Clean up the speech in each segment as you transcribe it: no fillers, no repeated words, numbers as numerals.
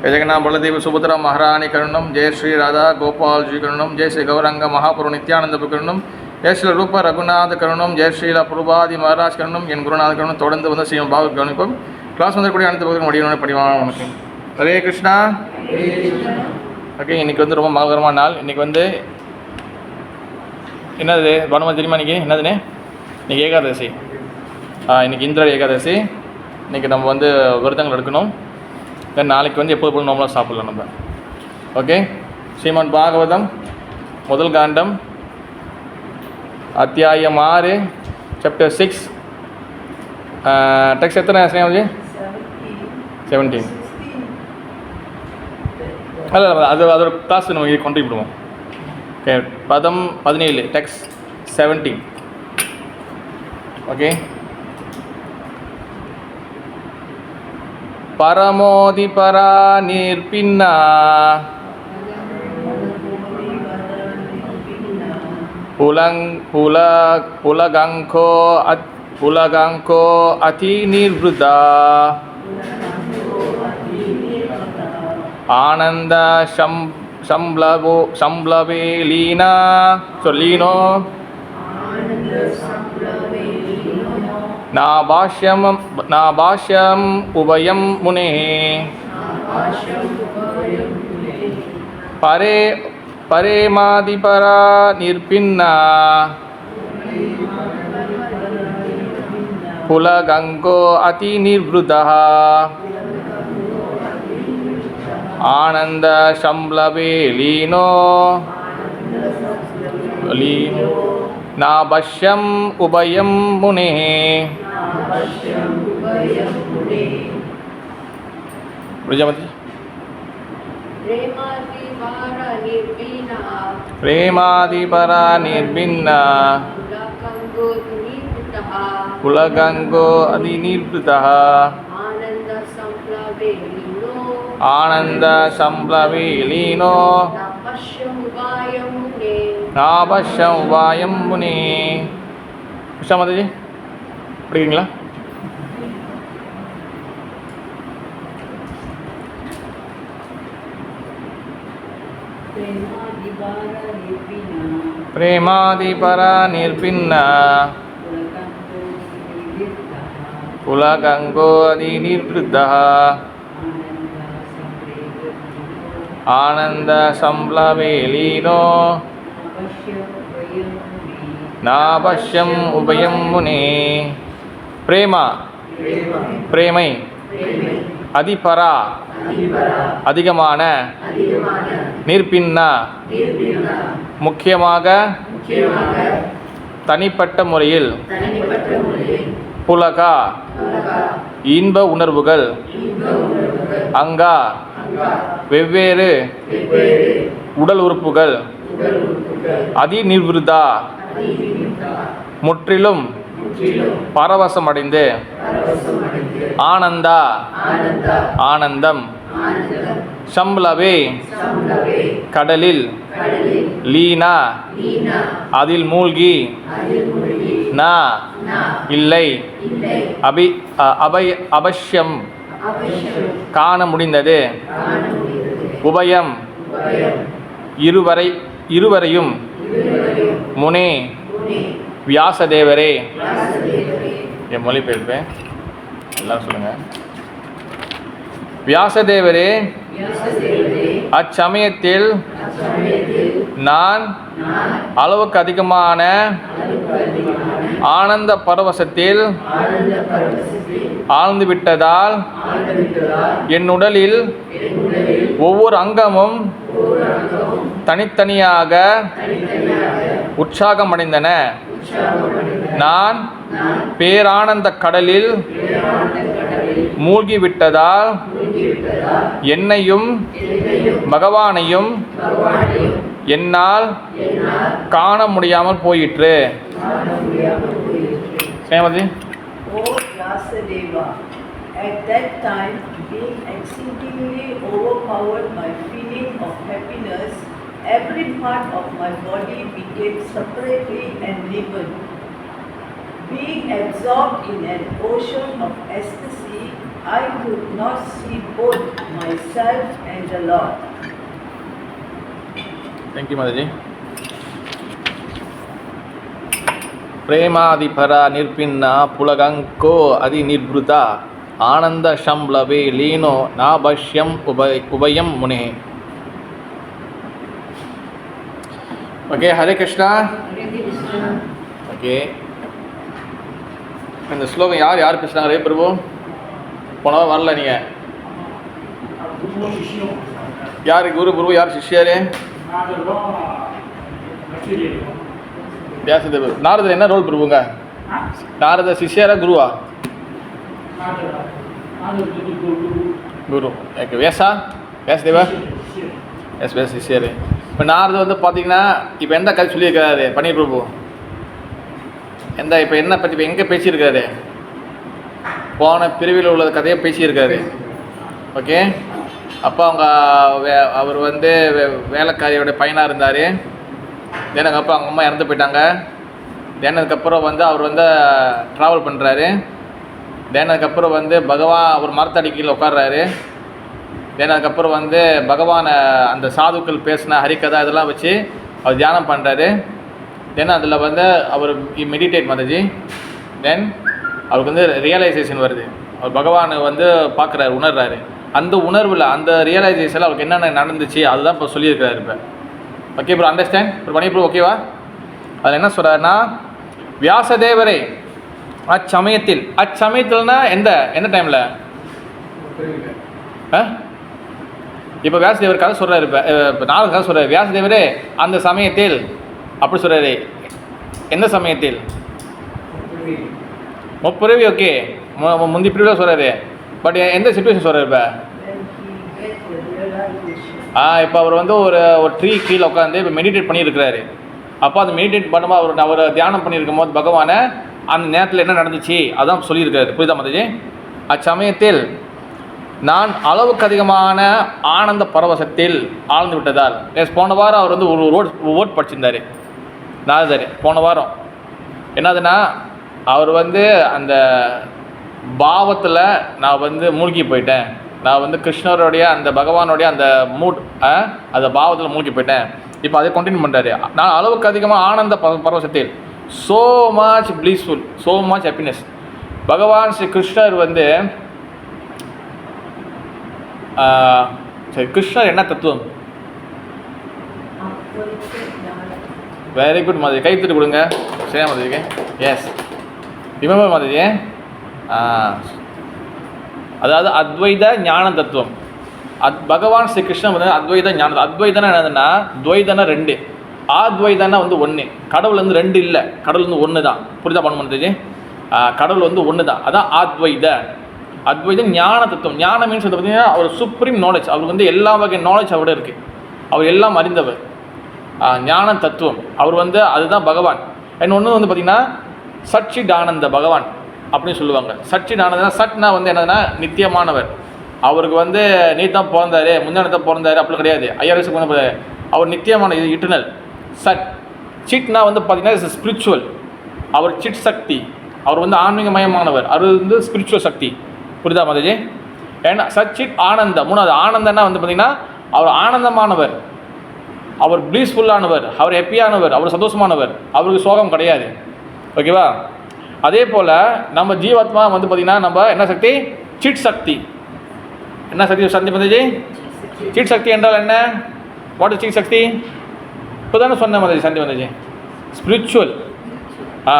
जय जगन्नाथ बलदेव सुभद्रा महारानी करुणम, जय श्री राधा गोपाल जी करुणम, जय श्री गौरंग महापुर नित्यानंद करुणम, जय श्री रूप रघुनाथ करुणम, जय श्री प्रभुपादी महाराज करुणम, என் குருநாத கருணம். தொடர்ந்து வந்து ஸ்ரீ பாபு கவனிப்போம். கிளாஸ் வந்துக்கூடிய அனைத்து பகுதிகளும் வடிவமான படிவான வணக்கம். ஹரே கிருஷ்ணா. ஓகே, இன்றைக்கி வந்து ரொம்ப மங்களகரமான நாள். இன்றைக்கி வந்து என்னது வனமா தெரியுமா? இன்றைக்கி என்னதுன்னு? இன்றைக்கி ஏகாதசி. இன்றைக்கி இந்திர ஏகாதசி. இன்றைக்கி நம்ம வந்து விரதங்கள் எடுக்கணும். தென் நாளைக்கு வந்து எப்போது போல நார்மலாக சாப்பிட்லாம் நம்ம. ஓகே, ஸ்ரீமத் பாகவதம் முதல் காண்டம் அத்தியாயம் 6 சாப்டர் 6 டெக்ஸ்ட் எத்தனை ஸ்ரீமாஜி? 17. அல்ல, அதோட கிளாஸ் நம்ம இது கொண்டு விடுவோம். ஓகே, பதம் 17 டெக்ஸ்ட் 17. ஓகே, பரமோதி பரா நிர்பின்னா புலகங்கோ அதி நிர்வதா ஆனந்த சம்ப்ளவே லீனா சொல்லீனோ நாபாஷ்யம் உபயம் முனே பரேமாதிபரா நிர்பின்னா புலகங்கோ அதி நிர்வதः ஆனந்த சம்ப்ளவே லீனோ நாபஷ்யம் உபயம் முனே. பிரேமாதிபரா நிர்பின்னா புலகங்கோ அதி நிர்வதः ஆனந்த சம்ப்ளவே லீனோ நாபஷ்யம் உபாயம் முனே. கிருஷ்ணா மாதாஜி படிக்கிறீங்களா? பிரேமாதிபரா நிர்பின்னா புலகங்கோ அதி நிர்வதः ஆனந்த சம்ப்ளவே லீனோ நாபஷ்யம் உபயம் முனே. பிரேமா பிரேமை, அதிபரா அதிகமான, நிர்பின்னா முக்கியமாக, தனிப்பட்ட முறையில், புலகா இன்ப உணர்வுகள், அங்கா வெவ்வேறு உடல் உறுப்புகள், அதி நிர்வதா முற்றிலும் பரவசமடைந்து, ஆனந்தா ஆனந்தம், சம்ப்ளவே கடலில், லீனா அதில் மூழ்கி, நா இல்லை, அபஷ்யம் காண முடிந்தது, உபயம் இருவரையும், முனே வியாசதேவரே. என் மொழிபெயர்ப்பேன், எல்லாரும் சொல்லுங்கள். வியாசதேவரே, அச்சமயத்தில் நான் அளவுக்கு அதிகமான ஆனந்த பரவசத்தில் ஆழ்ந்துவிட்டதால் என் உடலில் ஒவ்வொரு அங்கமும் தனித்தனியாக உற்சாகமடைந்தன. நான் பேரானந்த கடலில் மூழ்கிவிட்டதால் என்னையும் பகவானையும் என்னால் காண முடியாமல் போயிற்று. சேமதி. At that time, being exceedingly overpowered by feeling of happiness, every part of my body became separately enlivened. Being absorbed in an ocean of ecstasy, I could not see both myself and the Lord. Thank you, Mataji. ಪ್ರೇಮಾಧಿಪರ ನಿರ್ಪಿನ್ನ ಪುಳಗಂಕೋ ಅದಿ ನಿರ್ಭೃತ ಆನಂದ ಶಂಬ್ಲವೇ ಲೀನೋ ನಾಭಶ್ಯಂ ಉಭಯಂ ಮುನೆ. Okay, Hare Krishna. Okay, இந்த ஸ்லோகம் யார் பேசுகிறாங்க? ஹரே பிரபு போனவா வரல நீங்கள்? யார் குரு பிரபு, யார் சிஷ்யாரு? வியாசதேவ. நாரதர் என்ன ரோல் பிரபுங்க? நாரத சிஷ்யாரா குருவா? குரு. ஓகே, வியாசதேவா வேச சிஷ்யாரு. இப்போ நாரதர் வந்து பார்த்தீங்கன்னா இப்போ எந்த கதை சொல்லியிருக்கிறாரு பன்னீர் பிரபு? இப்போ என்ன பற்றி இப்போ எங்கே பேசியிருக்காரு? போன பிரிவில் உள்ள கதையை பேசியிருக்காரு. ஓகே, அப்போ அவர் வந்து வேலைக்காரியோட பையனாக இருந்தார். தென் அதுக்கப்புறம் அவங்க அம்மா இறந்து போயிட்டாங்க. தென் அதுக்கப்புறம் வந்து அவர் வந்து ட்ராவல் பண்ணுறாரு. தென் அதுக்கப்புறம் வந்து பகவான் ஒரு மரத்தடி கீழே உட்கார்றாரு. தென் அதுக்கப்புறம் வந்து பகவானை அந்த சாதுக்கள் பேசின ஹரிகதா இதெல்லாம் வச்சு அவர் தியானம் பண்ணுறாரு. தென் அதில் வந்து அவர் மெடிடேட் பண்ணுறது. தென் அவருக்கு வந்து ரியலைசேஷன் வருது. அவர் பகவானை வந்து பார்க்குறாரு, உணர்றாரு. அந்த உணர்வில் அந்த ரியலைசேஷனில் அவருக்கு என்னென்ன நடந்துச்சு அதுதான் இப்போ சொல்லியிருக்கிறாரு. இப்போ ஓகே ப்ரோ, அண்டர்ஸ்டாண்ட் இப்போ பண்ணி ப்ரோ, ஓகேவா? அதில் என்ன சொல்கிறாருன்னா, வியாசதேவரே அச்சமயத்தில்னா எந்த டைமில்? இப்போ வியாசதேவர் கதை சொல்கிறாரு. இப்போ நாலு கதை சொல்கிறார். வியாசதேவரே அந்த சமயத்தில் அப்படி சொல்கிறாரு. எந்த சமயத்தில்? முப்பிறவி. ஓகே, முந்தி பிரிவில் சொல்கிறாரு. பட் எந்த சிச்சுவேஷன் சொல்கிறார் இப்போ? இப்போ அவர் வந்து ஒரு ட்ரீ கீழே உட்காந்து இப்போ மெடிடேட் பண்ணியிருக்கிறாரு. அப்போ அந்த மெடிடேட் பண்ணும்போது அவர் தியானம் பண்ணியிருக்கும் போது பகவானை அந்த நேரத்தில் என்ன நடந்துச்சு அதான் சொல்லியிருக்காரு. புரியுதா மதஜி? அச்சமயத்தில் நான் அளவுக்கு அதிகமான ஆனந்த பரவசத்தில் ஆழ்ந்து விட்டதால். போன வாரம் அவர் வந்து ஒரு ஓட் படிச்சிருந்தார் நாரதர். போன வாரம் என்னதுன்னா, அவர் வந்து அந்த பாவத்தில் நான் வந்து மூழ்கி போயிட்டேன். நான் வந்து கிருஷ்ணருடைய அந்த பகவானுடைய அந்த மூட் அந்த பாவத்தில் மூழ்கி போயிட்டேன். இப்போ அதை கண்டினியூ பண்ணுறாரு. நான் அளவுக்கு அதிகமாக ஆனந்த பரவசத்தில், so much blissful, so much happiness. பகவான் ஸ்ரீ கிருஷ்ணர் வந்து சரி, கிருஷ்ணர் என்ன தத்துவம்? வெரி குட் மாதிரி, கை தட்டு கொடுங்க. சரியா மாதிரி? எஸ், ரிமெம்பர் மாதிரி. அதாவது அத்வைத ஞான தத்துவம். பகவான் ஸ்ரீ கிருஷ்ணன் வந்து அத்வைத ஞானம். அத்வைதனா என்னதுன்னா, துவைதனா ரெண்டு, ஆத்வைதனா வந்து ஒன்று. கடவுள் வந்து ரெண்டு இல்லை, கடவுள் வந்து ஒன்று தான். புரிதா பண்ண முடியுது? கடவுள் வந்து ஒன்று தான், அதான் ஆத்வைத. அத்வைத ஞான தத்துவம். ஞானம் மீன்ஸ் வந்து பார்த்தீங்கன்னா அவர் சுப்ரீம் நாலேஜ். அவருக்கு வந்து எல்லா வகை நாலேஜ் அவரோட இருக்குது. அவர் எல்லாம் அறிந்தவர். ஞான தத்துவம் அவர் வந்து அதுதான் பகவான். இன்னொன்று வந்து பார்த்திங்கன்னா சச்சிதானந்த பகவான் அப்படின்னு சொல்லுவாங்க. சச்சிதானந்தனா, சட்னா வந்து என்னதுன்னா நித்தியமானவர். அவருக்கு வந்து நீ தான் பிறந்தாரு, முந்தானத்தான் பிறந்தாரு அப்படி கிடையாது. 5000 வயசுக்கு வந்து அவர் நித்தியமான, இது இட்டர்னல். சட். சிட்னா வந்து பார்த்திங்கன்னா ஸ்பிரிச்சுவல். அவர் சிட் சக்தி. அவர் வந்து ஆன்மீகமயமானவர். அவர் வந்து ஸ்பிரிச்சுவல் சக்தி. புரியுதா மாதாஜி? ஏன்னா சச்சித் ஆனந்த. மூணாவது ஆனந்தன்னா வந்து பார்த்திங்கன்னா அவர் ஆனந்தமானவர், அவர் ப்ளீஸ்ஃபுல்லானவர், அவர் ஹாப்பியானவர், அவர் சந்தோஷமானவர். அவருக்கு சோகம் கிடையாது. ஓகேவா? அதே போல் நம்ம ஜீவாத்மா வந்து பார்த்திங்கன்னா நம்ம என்ன சக்தி? சிட் சக்தி. என்ன சக்தி சந்தி மாதாஜி? சிட் சக்தி என்றால் என்ன? வாட் இஸ் சிட் சக்தி? இப்போ தானே சொன்ன மாதாஜி சந்தி மாதாஜி. ஸ்பிரிச்சுவல்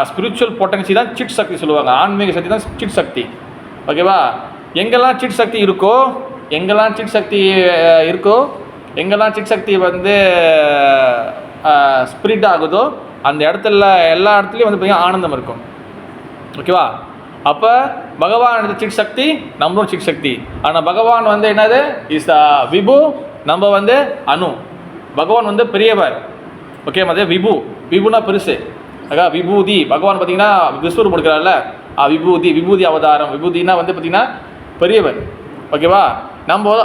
ஸ்பிரிச்சுவல் பொட்டன்சி தான் சிட் சக்தி சொல்லுவாங்க. ஆன்மீக சக்தி தான் சிட் சக்தி. ஓகேவா? எங்கெல்லாம் சிட் சக்தி இருக்கோ, எங்கெல்லாம் சிட் சக்தி வந்து ஸ்பிரிட் ஆகுதோ அந்த இடத்துல எல்லா இடத்துலையும் வந்து பார்த்திங்கன்னா ஆனந்தம் இருக்கும். ஓகேவா? அப்போ பகவான் சிட் சக்தி, நம்மளும் சிட் சக்தி. ஆனால் பகவான் வந்து என்னது? இஸ் விபு, நம்ம வந்து அணு. பகவான் வந்து பெரியவர். ஓகே மாதிரி விபுனா பெருசு. விபூதி பகவான் பார்த்திங்கன்னா விஸ்வரூபம் கொடுக்குறாருல, விபூதி அவதாரம். விபூதினா வந்து பார்த்திங்கன்னா பெரியவர். ஓகேவா? நம்ம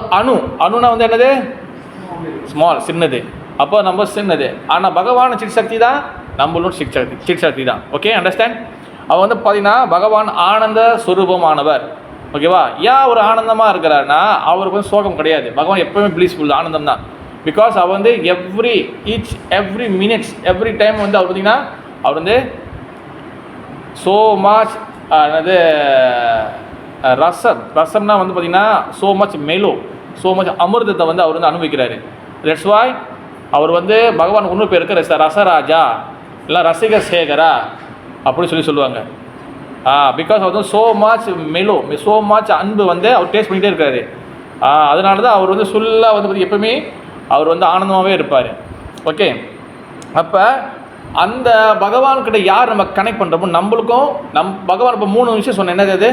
அணுனா வந்து என்னது? ஸ்மால், சின்னது. அப்போ நம்ம சின்னது. ஆனால் பகவான் சிட் சக்தி தான், நம்மளும் சிட் சக்தி தான். Okay, understand? அவன் வந்து பார்த்திங்கன்னா பகவான் ஆனந்த ஸ்வரூபமானவர். ஓகேவா? ஏன் அவர் ஆனந்தமாக இருக்கிறாருன்னா அவருக்கு வந்து சோகம் கிடையாது. பகவான் எப்பவுமே ப்ளீஸ்ஃபுல், ஆனந்தம் தான். பிகாஸ் அவர் வந்து எவ்ரி மினிட்ஸ் எவ்ரி டைம் வந்து அவர் பார்த்திங்கன்னா அவர் வந்து ஸோ மச் என்னது ரசம்னா வந்து பார்த்திங்கன்னா so much mellow, so much அமிர்தத்தை வந்து அவர் வந்து அனுபவிக்கிறாரு. தட்ஸ் வாய் அவர் வந்து பகவான் இன்னொரு பேர் இருக்க ரசராஜா இல்லை ரசிக சேகரா அப்படின்னு சொல்லுவாங்க. பிகாஸ் அவர் வந்து so much mellow, so much அன்பு வந்து அவர் டேஸ்ட் பண்ணிகிட்டே இருக்காரு. அதனால தான் அவர் வந்து ஃபுல்லாக வந்து எப்பவுமே அவர் வந்து ஆனந்தமாகவே இருப்பார். ஓகே, அப்போ அந்த பகவான்கிட்ட யார் நம்ம கனெக்ட் பண்ணுறோமோ நம்மளுக்கும் பகவான் இப்போ 3 விஷயம் சொன்னேன். என்னது அது?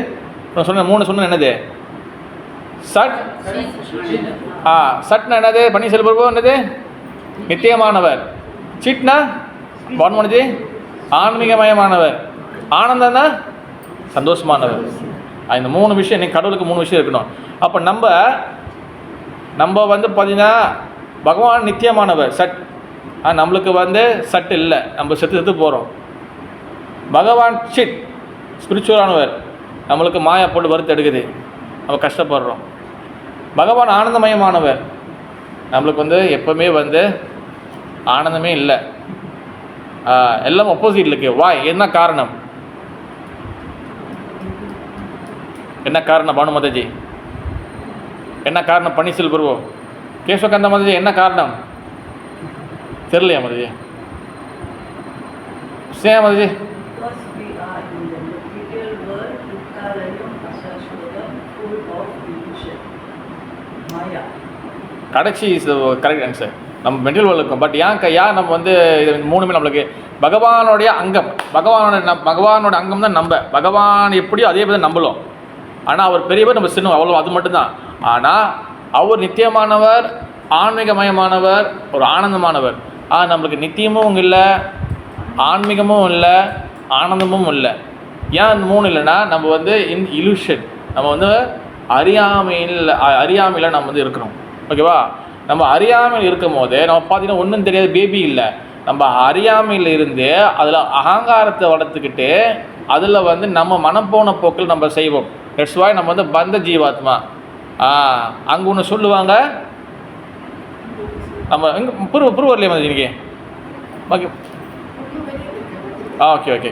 நான் சொன்னேன் 3 சொன்னேன். என்னது? சட். சட்னா என்னது? பண்ணி செல்வோ என்னது? நித்தியமானவர். சிட்னா பவன்மனஜி ஆன்மீகமயமானவர். ஆனந்தம்னா சந்தோஷமானவர். இந்த 3 விஷயம் இன்னைக்கு கடவுளுக்கு 3 விஷயம் இருக்கணும். அப்போ நம்ம வந்து பார்த்திங்கன்னா பகவான் நித்தியமானவர் சட். நம்மளுக்கு வந்து சட் இல்லை, நம்ம செத்து போகிறோம். பகவான் சிட் ஸ்பிரிச்சுவலானவர், நம்மளுக்கு மாயா போட்டு வறுத்து எடுக்குது, நம்ம கஷ்டப்படுறோம். பகவான் ஆனந்தமயமானவர், நம்மளுக்கு வந்து எப்போவுமே வந்து ஆனந்தமே இல்லை, எல்லாம் ஆப்போசிட் இருக்கு. வாய் என்ன காரணம்? என்ன காரணம் பானுமதாஜி? என்ன காரணம்? பன்னீர்செல்வ பிரபு, கேசவகந்த மதாஜி, என்ன காரணம் தெரியலையா மதாஜி? சேம் மதாஜி. கடைசி இஸ் கரெக்ட் ஆன்சர். நம்ம மென்டல் வேர்ல்டு இருக்கும். பட் ஏன் நம்ம வந்து இது 3மே நம்மளுக்கு பகவானுடைய அங்கம், பகவானோட அங்கம் தான். நம்ம பகவான் எப்படியோ அதே மாதிரி நம்பலும். ஆனால் அவர் பெரியவர், நம்ம சின்ன, அவ்வளோ, அது மட்டும்தான். ஆனால் அவர் நித்தியமானவர், ஆன்மீகமயமானவர், ஒரு ஆனந்தமானவர். நம்மளுக்கு நித்தியமும் இல்லை, ஆன்மீகமும் இல்லை, ஆனந்தமும் இல்லை. ஏன் அந்த 3 இல்லைன்னா நம்ம வந்து இலூஷன், நம்ம வந்து அறியாமையில் நம்ம வந்து இருக்கிறோம். ஓகேவா? நம்ம அறியாமையில் இருக்கும் போது நம்ம பார்த்தீங்கன்னா ஒன்றும் தெரியாது, பேபி இல்லை. நம்ம அறியாமையில் இருந்து அதில் அகங்காரத்தை வளர்த்துக்கிட்டு அதில் வந்து நம்ம மனம் போன போக்கில் நம்ம செய்வோம். தட்ஸ் வாய் நம்ம வந்து பந்த ஜீவாத்மா. அங்கே ஒன்று சொல்லுவாங்க, நம்ம இங்கே புரு வரலையா மாதிரி இன்னைக்கு? Okay okay.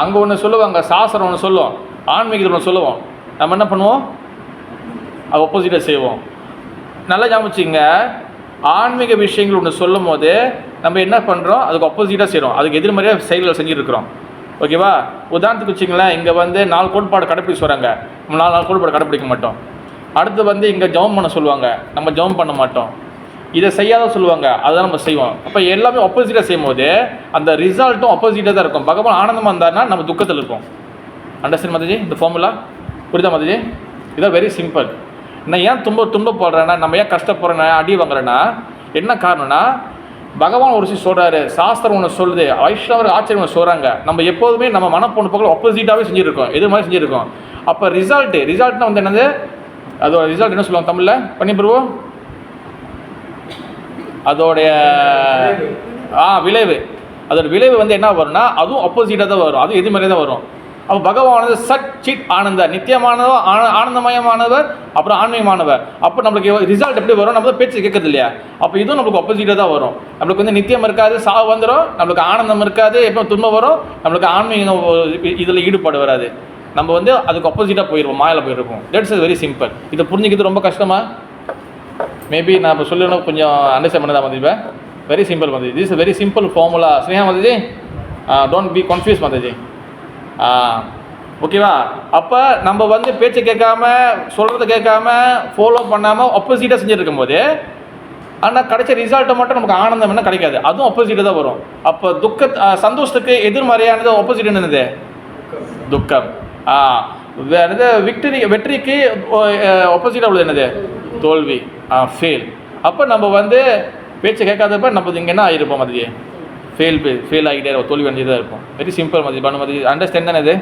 அங்கே ஒன்று சொல்லுவாங்க, சாஸ்திரம் ஒன்று சொல்லுவோம், ஆன்மீகத்தில் ஒன்று சொல்லுவோம். நம்ம என்ன பண்ணுவோம்? அது ஆப்போசிட்டாக செய்வோம். நல்லா ஞாபகிங்க, ஆன்மீக விஷயங்கள் ஒன்று சொல்லும் போது நம்ம என்ன பண்ணுறோம்? அதுக்கு ஆப்போசிட்டாக செய்கிறோம், அதுக்கு எதிர்மறையாக செயல்களை செஞ்சுருக்கிறோம். ஓகேவா? உதாரணத்துக்கு வச்சிங்களேன், இங்கே வந்து 4 கோட்பாடு கடைப்பிடிச்சு வராங்க, 4 கோட்பாடு கடைப்பிடிக்க மாட்டோம். அடுத்து வந்து இங்கே ஜெபம் பண்ண சொல்லுவாங்க, நம்ம ஜெபம் பண்ண மாட்டோம். இதை செய்யாத சொல்லுவாங்க, அதுதான் நம்ம செய்வோம். அப்போ எல்லாமே ஆப்போசிட்டாக செய்யும் போது அந்த ரிசல்ட்டும் ஆப்போசிட்டாக தான் இருக்கும். பகவான் ஆனந்தமாக இருந்தாருன்னா நம்ம துக்கத்தில் இருப்போம். அண்டர்ஸ்டாண்ட் மாதாஜி? இந்த ஃபார்முலா புரியுதா மாதாஜி? இதான் வெரி சிம்பிள். நான் ஏன் துன்பப்படுறேன்னா, நம்ம ஏன் கஷ்டப்படுறேன்னா, அடி வாங்குறேன்னா என்ன காரணம்னா, பகவான் ஒரு விஷயம் சொல்கிறாரு, சாஸ்திரம் ஒன்று சொல்லுது, வைஷ்ணவர் ஆச்சரியம் ஒன்று சொல்கிறாங்க. நம்ம எப்போதுமே நம்ம மனப்போன போக்கில் ஆப்போசிட்டாகவே செஞ்சுருக்கோம், எது மாதிரி செஞ்சுருக்கோம். அப்போ ரிசல்ட்னா வந்து என்னது? அதோட ரிசல்ட் என்ன சொல்லுவாங்க தமிழில்? பண்ணி பெறுவோம். அதோடைய விளைவு, அதோட விளைவு வந்து என்ன வரும்னா அதுவும் ஆப்போசிட்டாக தான் வரும், அதுவும் எதிர்மறையாக தான் வரும். அப்போ பகவானது சட் சிட் ஆனந்த, நித்தியமானவர், ஆனந்தமயமானவர், அப்புறம் ஆன்மீகமானவர். அப்போ நம்மளுக்கு ரிசல்ட் எப்படி வரும்? நம்ம பேச்சு கேட்கறது இல்லையா? அப்போ இதுவும் நம்மளுக்கு ஆப்போசிட்டாக தான் வரும். நம்மளுக்கு வந்து நித்தியம் இருக்காது, சாவு வந்துடும். நம்மளுக்கு ஆனந்தம் இருக்காது, எப்போ துன்பம் வரும். நம்மளுக்கு ஆன்மீகம் இதில் ஈடுபாடு வராது. நம்ம வந்து அதுக்கு ஆப்போசிட்டாக போயிடுவோம், மாயில் போயிருப்போம். That's very simple. இதை புரிஞ்சுக்கிறது ரொம்ப கஷ்டமா? மேபி நான் இப்போ சொல்லணும், கொஞ்சம் அண்டர்ஸ்டாண்ட் பண்ணதா மதிப்பா? வெரி சிம்பிள் மதி. This is very simple formula. Sneha மதிஜி, டோன்ட் பி கன்ஃபியூஸ் மதிஜி. ஓகேவா? அப்போ நம்ம வந்து பேச்சு கேட்காம, சொல்கிறத கேட்காம, ஃபாலோ பண்ணாமல் ஆப்போசிட்டாக செஞ்சுருக்கும் போது, ஆனால் கிடைச்ச ரிசல்ட்டை மட்டும் நமக்கு ஆனந்தம் என்ன கிடைக்காது, அதுவும் ஆப்போசிட்டாக தான் வரும். அப்போ சந்தோஷத்துக்கு எதிர்மறையானது ஆப்போசிட் என்னது? துக்கம். என்னது? வெற்றிக்கு ஆப்போசிட்டாக உள்ளது என்னது? தோல்வி, ஃபெயில். அப்போ நம்ம வந்து பேச்சை கேட்காதப்ப நம்ம இங்கே என்ன ஆகிருப்போம்? மதியே ஃபெயில் ஆகிட்டே இருப்போம், தோல்வி அடைஞ்சு தான் இருப்போம். வெரி சிம்பிள் மதி. பானுமதி அண்டர்ஸ்டாண்ட் தானே இது?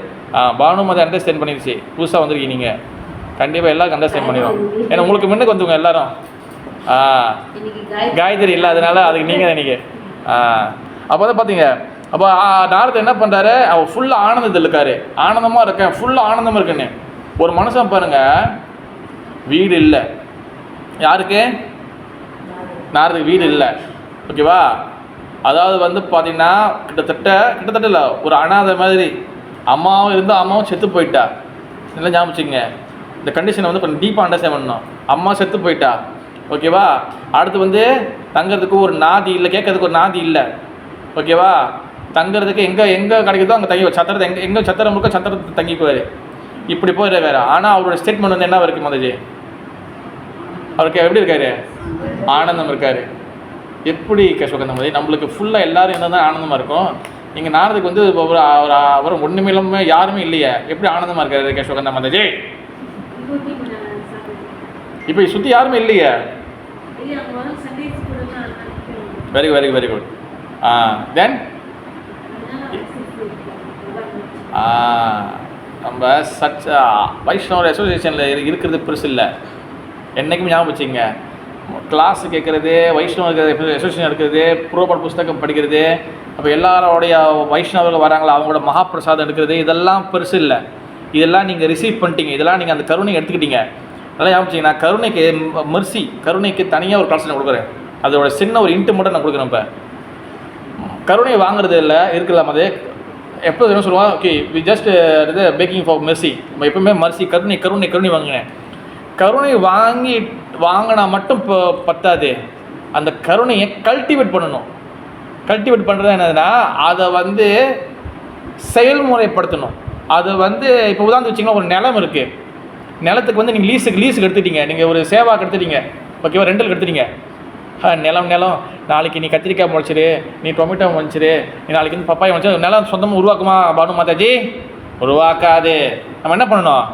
பானுமதி அண்டர்ஸ்டாண்ட் பண்ணிடுச்சு. புதுசாக வந்திருக்கீங்க நீங்கள், கண்டிப்பாக எல்லாருக்கும் அண்டர்ஸ்டாண்ட் பண்ணிடுவோம். ஏன்னா உங்களுக்கு முன்னுக்கு வந்துங்க எல்லாரும். காயத்ரி இல்லாதனால அதுக்கு நீங்கள் தான் நீங்கள். அப்போ தான் பார்த்தீங்க. அப்போ நாரதர் என்ன பண்ணுறாரு? அவர் ஃபுல்லாக ஆனந்தத்தில் இருக்காரு, ஆனந்தமாக இருக்கேன், ஃபுல்லாக ஆனந்தமாக இருக்குன்னு. ஒரு மனுஷன் பாருங்க, வீடு இல்லை, யாருக்கு? நாரதுக்கு வீடு இல்லை. ஓகேவா? அதாவது வந்து பார்த்தீங்கன்னா கிட்டத்தட்ட இல்லை, ஒரு அனாதை மாதிரி. அம்மாவும் இருந்தால் அம்மாவும் செத்து போயிட்டா. நல்லா ஞாபகம் வச்சுக்கங்க. இந்த கண்டிஷனை வந்து கொஞ்சம் டீப்பாக அண்டர்ஸ்டாண்ட் பண்ணணும். அம்மா செத்து போயிட்டா. ஓகேவா? அடுத்து வந்து தங்கிறதுக்கு ஒரு நாதி இல்லை, கேட்கறதுக்கு ஒரு நாதி இல்லை. ஓகேவா? தங்கிறதுக்கு எங்கே கிடைக்குதோ அங்கே தங்கி சத்திரத்தை எங்கே சத்திரம் இருக்கோ சத்திரத்தை தங்கிக்குவார். இப்படி போயிட வேறு. ஆனால் அவரோட ஸ்டேட்மெண்ட் வந்து என்ன இருக்குது மதஜி? அவருக்கு எப்படி இருக்காரு? ஆனந்தம் இருக்கார். எப்படி கேசவகந்த மாதிரி நம்மளுக்கு ஃபுல்லாக எல்லோரும் என்ன தான் ஆனந்தமாக இருக்கும். இங்கே நாரதுக்கு வந்து அவர் ஒன்றுமே இல்லாமல் யாருமே இல்லையே, எப்படி ஆனந்தமாக இருக்காரு கேசவகந்த மாதாஜி? இப்போ சுற்றி யாருமே இல்லையே. Very very very good. Then நம்ம சர்ச் வைஷ்ணவர் அசோசியேஷனில் இருக்கிறது பெருசு இல்லை. என்றைக்குமே ஞாபகம் வச்சுங்க. கிளாஸ் கேட்குறது, வைஷ்ணவ அசோசியேஷன் எடுக்கிறது, புரோபாட் புஸ்தகம் படிக்கிறது, அப்போ எல்லாரோடைய வைஷ்ணவர்கள் வராங்களா அவங்களோட மகாபிரசாதம் எடுக்கிறது, இதெல்லாம் பெருசு இல்லை. இதெல்லாம் நீங்கள் ரிசீவ் பண்ணிட்டீங்க, இதெல்லாம் நீங்கள் அந்த கருணை எடுத்துக்கிட்டீங்க. நல்லா ஞாபகம் வச்சுங்க. நான் கருணைக்கு மெர்சி கருணைக்கு தனியாக ஒரு கிளாஸ் நான் கொடுக்குறேன். அதோட சின்ன ஒரு இன்ட்டு மட்டும் நான் கொடுக்குறேன். இப்போ கருணை வாங்குறது இல்லை இருக்கலாம். அது எப்போ என்ன சொல்லுவாங்க, ஓகே வி ஜஸ்ட் இது பேக்கிங் ஃபார் மெர்சி. நம்ம எப்பவுமே மர்சி கருணை கருணை கருணை வாங்கினேன். கருணை வாங்கினா மட்டும் இப்போ பத்தாது, அந்த கருணையை கல்டிவேட் பண்ணணும். கல்டிவேட் பண்ணுறது என்னதுன்னா அதை வந்து செயல்முறைப்படுத்தணும். அது வந்து இப்போ உதாரணம் வச்சிங்கன்னா ஒரு நிலம் இருக்குது. நிலத்துக்கு வந்து நீங்கள் லீஸுக்கு எடுத்துட்டீங்க, நீங்கள் ஒரு சேவாக்கு எடுத்துட்டீங்க. ஓகேவா? ரெண்டலுக்கு எடுத்துட்டீங்க. நிலம் நாளைக்கு நீ கத்திரிக்காய் முளைச்சிரு, நீ டொமேட்டோ முளைச்சிரு, நீ நாளைக்கு வந்து பப்பாய் முளைச்சி, நிலம் சொந்தமாக உருவாக்குமா பானு மாதாஜி? உருவாக்காது. நம்ம என்ன பண்ணணும்?